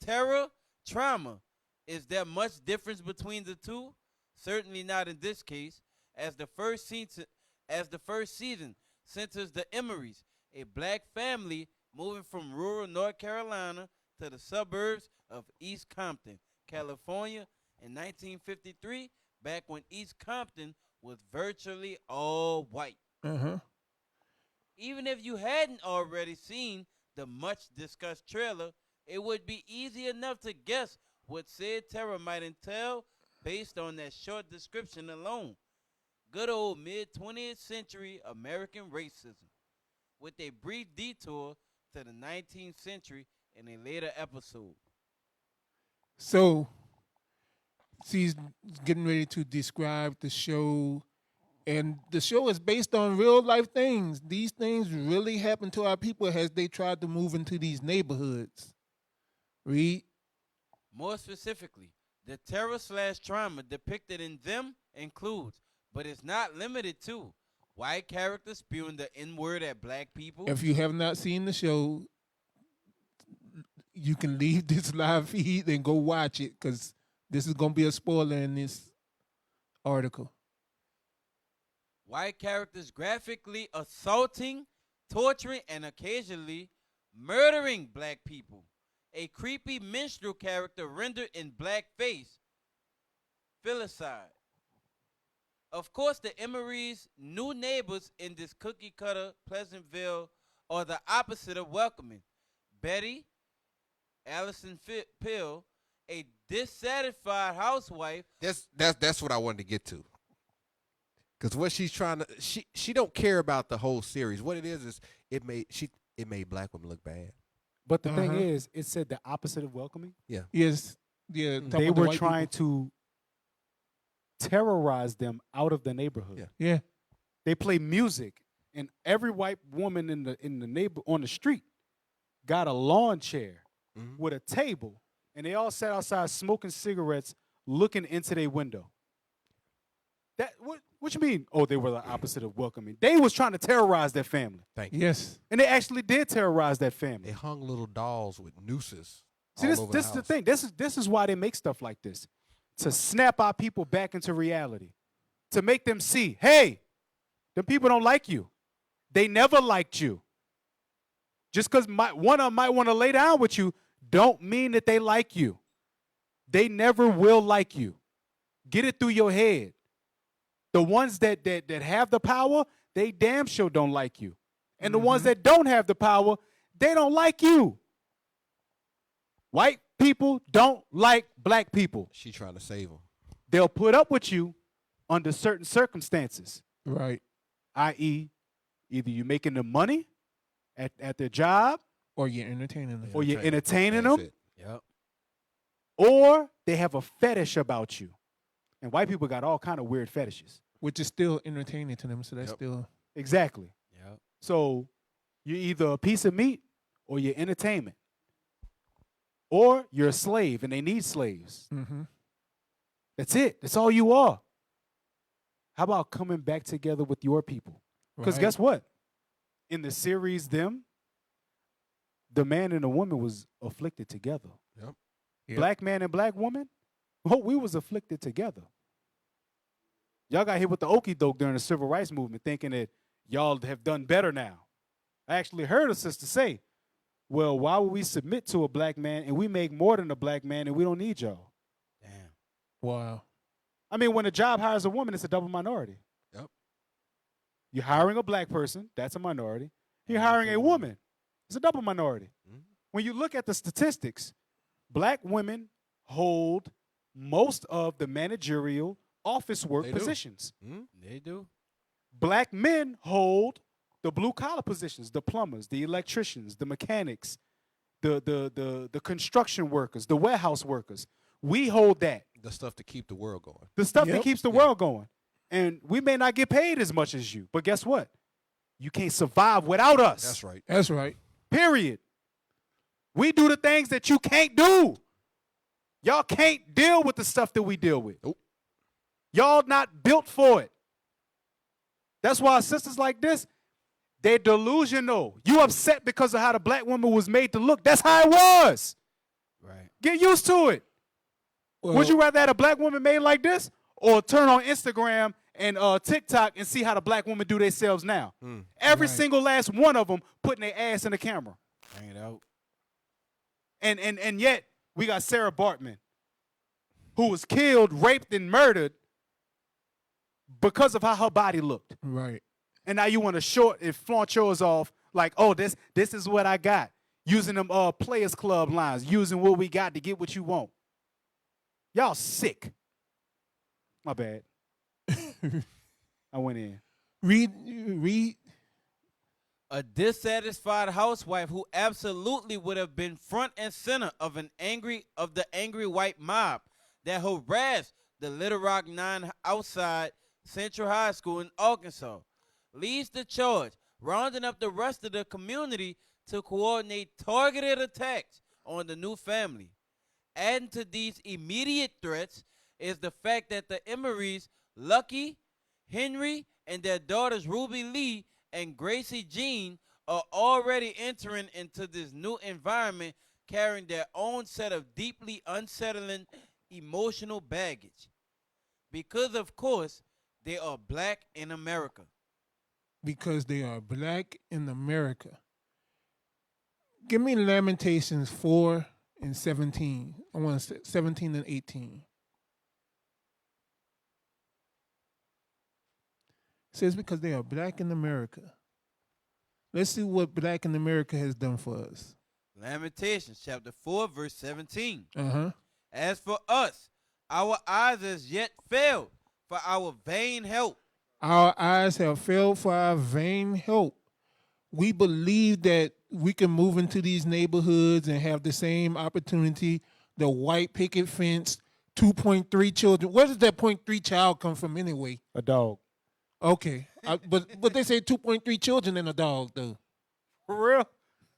Terror, trauma. Is there much difference between the two? Certainly not in this case, as the first season centers the Emerys, a black family moving from rural North Carolina to the suburbs of East Compton, California in 1953, back when East Compton was virtually all white. Even if you hadn't already seen the much discussed trailer, it would be easy enough to guess what said terror might entail based on that short description alone. Good old mid 20th century American racism, with a brief detour to the 19th century in a later episode. So she's getting ready to describe the show, and the show is based on real life things. These things really happen to our people as they tried to move into these neighborhoods. Read. More specifically, the terror/trauma depicted in them includes, but is not limited to, white characters spewing the N-word at black people. If you have not seen the show, you can leave this live feed and go watch it, because this is going to be a spoiler in this article. White characters graphically assaulting, torturing, and occasionally murdering black people. A creepy minstrel character rendered in blackface. Filicide. Of course, the Emery's new neighbors in this cookie-cutter Pleasantville are the opposite of welcoming. Betty, Allison Pill, a dissatisfied housewife. That's what I wanted to get to. Because what she's trying to, she don't care about the whole series. What it is it made black women look bad. But the thing is, it said the opposite of welcoming. Yeah. Yes. Yeah. They were trying to terrorize them out of the neighborhood. Yeah. They play music, and every white woman in the neighbor on the street got a lawn chair with a table, and they all sat outside smoking cigarettes, looking into their window. That what you mean? Oh, they were the opposite of welcoming. They was trying to terrorize their family. Thank you. Yes. And they actually did terrorize that family. They hung little dolls with nooses. See, this is the thing. This is why they make stuff like this. To snap our people back into reality. To make them see, hey, the people don't like you. They never liked you. Just because one of them might want to lay down with you, don't mean that they like you. They never will like you. Get it through your head. The ones that have the power, they damn sure don't like you. And the ones that don't have the power, they don't like you. White people don't like black people. She trying to save them. They'll put up with you under certain circumstances. Right. I.e., either you're making them money at their job, Or you're entertaining them. or you're entertaining That's them, it. Yep. or they have a fetish about you. And white people got all kind of weird fetishes. Which is still entertaining to them, so that's still... Exactly. Yep. So you're either a piece of meat or you're entertainment. Or you're a slave, and they need slaves. That's it. That's all you are. How about coming back together with your people? Because Right. guess what? In the series, the man and the woman was afflicted together. Yep. Black man and black woman, we was afflicted together. Y'all got hit with the okie doke during the civil rights movement, thinking that y'all have done better now. I actually heard a sister say, well, why would we submit to a black man and we make more than a black man and we don't need y'all? Damn. Wow. I mean, when a job hires a woman, it's a double minority. Yep. You're hiring a black person, that's a minority. You're hiring a woman, it's a double minority. When you look at the statistics, black women hold most of the managerial office work They do. positions. They do. Black men hold the blue collar positions, the plumbers, the electricians, the mechanics, the construction workers, the warehouse workers. We hold that. The stuff to keep the world going. The stuff that Yep. keeps the world going. And we may not get paid as much as you, but guess what? You can't survive without us. That's right. That's right. Period. We do the things that you can't do. Y'all can't deal with the stuff that we deal with. Nope. Y'all not built for it. That's why sisters like this, they're delusional. You upset because of how the black woman was made to look. That's how it was. Right. Get used to it. Well, Would you rather have a black woman made like this or turn on Instagram and TikTok and see how the black women do themselves now? Every Right. single last one of them putting their ass in the camera. Hang it out. And yet we got Sarah Bartman, who was killed, raped, and murdered because of how her body looked. Right. And now you want to short and flaunt yours off like, oh, this is what I got. Using them Players Club lines, using what we got to get what you want. Y'all sick. My bad. I went in. Read. A dissatisfied housewife who absolutely would have been front and center of the angry white mob that harassed the Little Rock 9 outside Central High School in Arkansas leads the charge, rounding up the rest of the community to coordinate targeted attacks on the new family. Adding to these immediate threats is the fact that the Emerys, Lucky, Henry, and their daughters Ruby Lee and Gracie Jean are already entering into this new environment carrying their own set of deeply unsettling emotional baggage. Because, of course, they are black in America. Because they are black in America. Give me Lamentations 4 and 17. I want to say 17 and 18. It says because they are black in America. Let's see what black in America has done for us. Lamentations chapter 4, verse 17. Uh-huh. As for us, our eyes as yet failed for our vain help. Our eyes have failed for our vain hope. We believe that we can move into these neighborhoods and have the same opportunity. The white picket fence, 2.3 children. Where does that 0.3 child come from anyway? A dog. Okay. But they say 2.3 children in a dog, though. For real?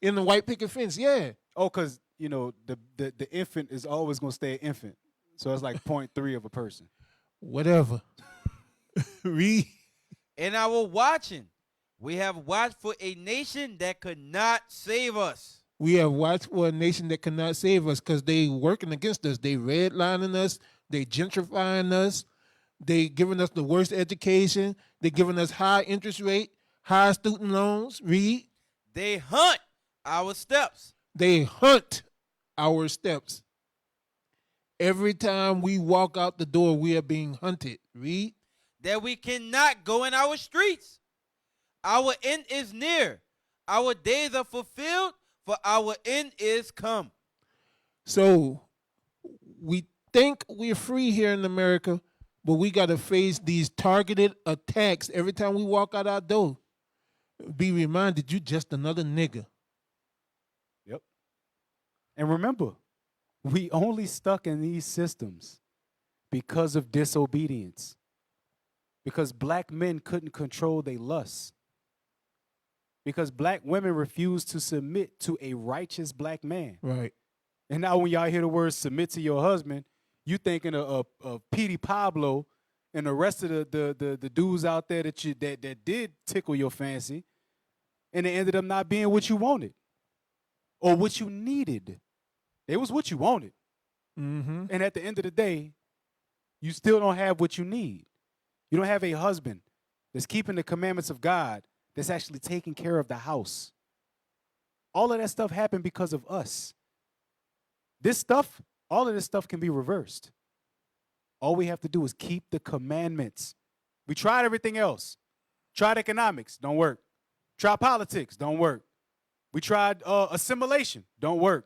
In the white picket fence, yeah. Oh, because, you know, the infant is always going to stay an infant. So it's like 0.3 of a person. Whatever. Read. In our watching, we have watched for a nation that could not save us. We have watched for a nation that cannot save us because they working against us. They redlining us. They gentrifying us. They giving us the worst education. They giving us high interest rate, high student loans. Read. They hunt our steps. They hunt our steps. Every time we walk out the door, we are being hunted. Read. That we cannot go in our streets. Our end is near. Our days are fulfilled, for our end is come. So we think we're free here in America, but we got to face these targeted attacks every time we walk out our door. Be reminded, you just another nigga. Yep. And remember, we only stuck in these systems because of disobedience. Because black men couldn't control their lusts. Because black women refused to submit to a righteous black man. Right. And now when y'all hear the word submit to your husband, you thinking of Petey Pablo and the rest of the dudes out there that did tickle your fancy, and they ended up not being what you wanted or what you needed. It was what you wanted. Mm-hmm. And at the end of the day, you still don't have what you need. You don't have a husband that's keeping the commandments of God, that's actually taking care of the house. All of that stuff happened because of us. All of this stuff can be reversed. All we have to do is keep the commandments. We tried everything else. Tried economics, don't work. Tried politics, don't work. We tried assimilation, don't work.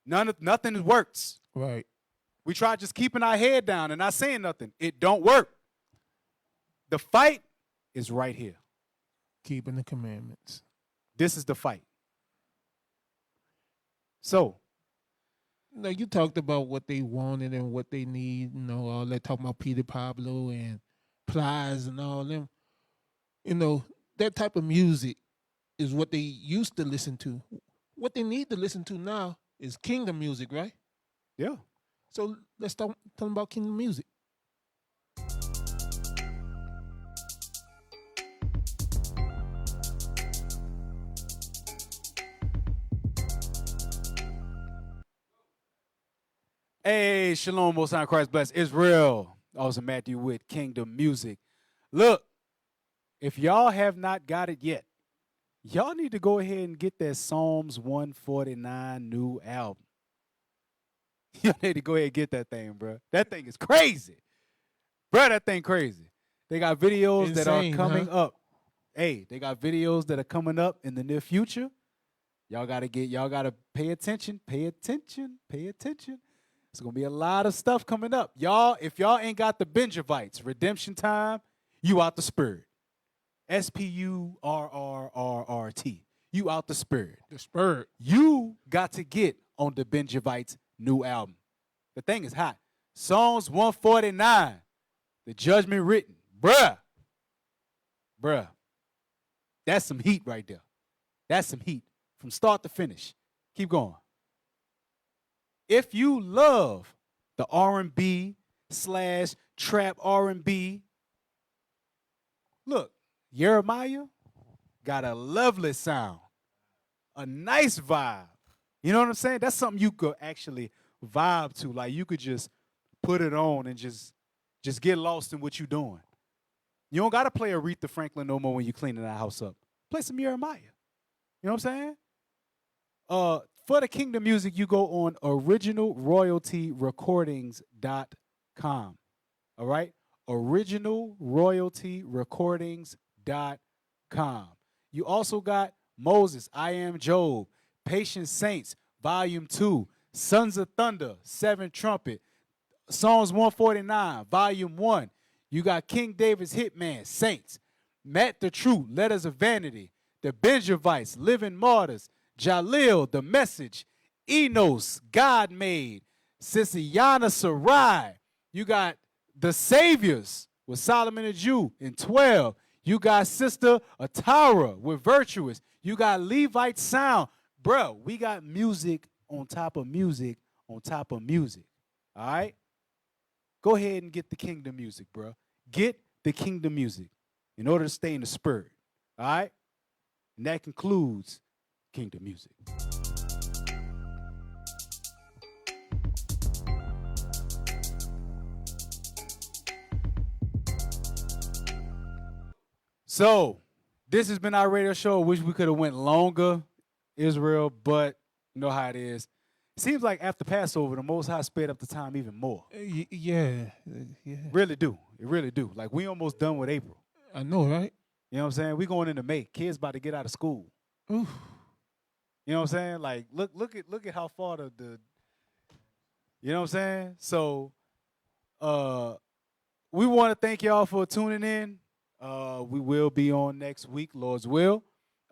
Nothing works. Right. We tried just keeping our head down and not saying nothing. It don't work. The fight is right here. Keeping the commandments. This is the fight. So, Now, you talked about what they wanted and what they need, all that, talking about Peter Pablo and Plies and all them. That type of music is what they used to listen to. What they need to listen to now is kingdom music, right? yeah. So let's tell them about kingdom music. Hey, shalom, Most High Christ bless Israel. Also Matthew with Kingdom Music. Look, if y'all have not got it yet, y'all need to go ahead and get that Psalms 149 new album. Y'all need to go ahead and get that thing, bro. That thing is crazy. Bro, that thing crazy. They got videos that are Insane, coming up. Hey, they got videos that are coming up in the near future. Y'all gotta pay attention, pay attention, pay attention. It's gonna be a lot of stuff coming up. Y'all, if y'all ain't got the Benjavites, Redemption Time, you out the spirit. SPURRRRT. You out the spirit. The Spirit. You got to get on the Benjavites' new album. The thing is hot. Psalms 149. The judgment written. Bruh. That's some heat right there. That's some heat. From start to finish. Keep going. If you love the R&B / trap R&B, look, Jeremiah got a lovely sound, a nice vibe. You know what I'm saying? That's something you could actually vibe to. Like you could just put it on and just get lost in what you're doing. You don't gotta play Aretha Franklin no more when you're cleaning that house up. Play some Jeremiah. You know what I'm saying? For the Kingdom Music, you go on originalroyaltyrecordings.com. All right? Originalroyaltyrecordings.com. You also got Moses, I Am Job, Patient Saints, Volume 2, Sons of Thunder, 7 Trumpet, Psalms 149, Volume 1. You got King David's Hitman, Saints, Matt the Truth, Letters of Vanity, The Benjavites, Living Martyrs, Jalil, The Message, Enos, God Made, Siciliana Sarai. You got The Saviors with Solomon the Jew in 12. You got Sister Atara with Virtuous. You got Levite Sound. Bro, we got music on top of music on top of music. All right? Go ahead and get the Kingdom Music, bro. Get the Kingdom Music in order to stay in the spirit. All right? And that concludes Kingdom Music. So, this has been our radio show. Wish we could have went longer, Israel, but you know how it is. It seems like after Passover, the Most High sped up the time even more. Yeah. Really do. It really do. Like, we almost done with April. I know, right? You know what I'm saying? We going into May. Kids about to get out of school. Oof. You know what I'm saying? Like, look at how far the you know what I'm saying? So, we want to thank y'all for tuning in. We will be on next week, Lord's will.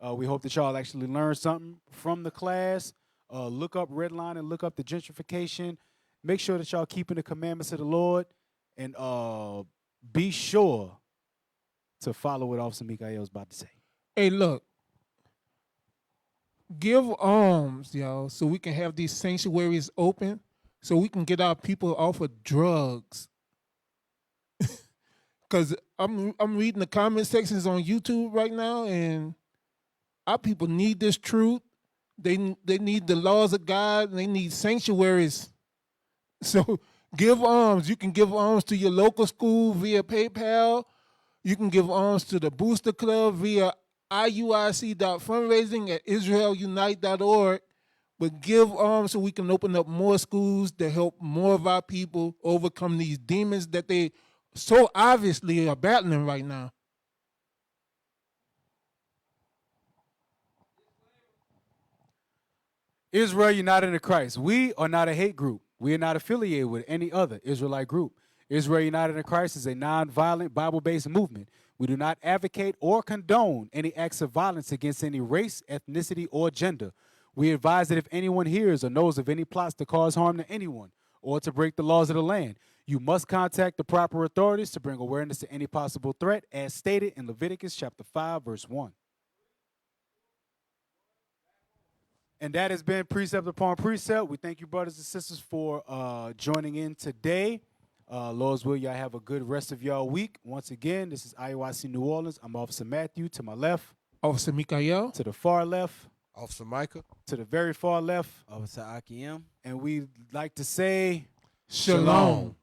We hope that y'all actually learn something from the class. Look up Redline and look up the gentrification. Make sure that y'all keeping the commandments of the Lord. And be sure to follow what Officer Mikael's about to say. Hey, look. Give alms, y'all, so we can have these sanctuaries open, so we can get our people off of drugs. Cause I'm reading the comment sections on YouTube right now, and our people need this truth. They need the laws of God, and they need sanctuaries. So give alms. You can give alms to your local school via PayPal. You can give alms to the Booster Club via iuic.fundraising@israelunite.org. But give alms so we can open up more schools to help more of our people overcome these demons that they so obviously are battling right now. Israel united in Christ. We are not a hate group. We are not affiliated with any other Israelite group. Israel United in Christ is a nonviolent, Bible-based movement. We do not advocate or condone any acts of violence against any race, ethnicity, or gender. We advise that if anyone hears or knows of any plots to cause harm to anyone or to break the laws of the land, you must contact the proper authorities to bring awareness to any possible threat, as stated in Leviticus chapter 5, verse 1. And that has been Precept upon Precept. We thank you, brothers and sisters, for joining in today. Lord's will, y'all have a good rest of y'all week. Once again, this is IUIC New Orleans. I'm Officer Matthew. To my left. Officer Mikael. To the far left. Officer Micah. To the very far left. Officer Akiem. And we'd like to say, Shalom.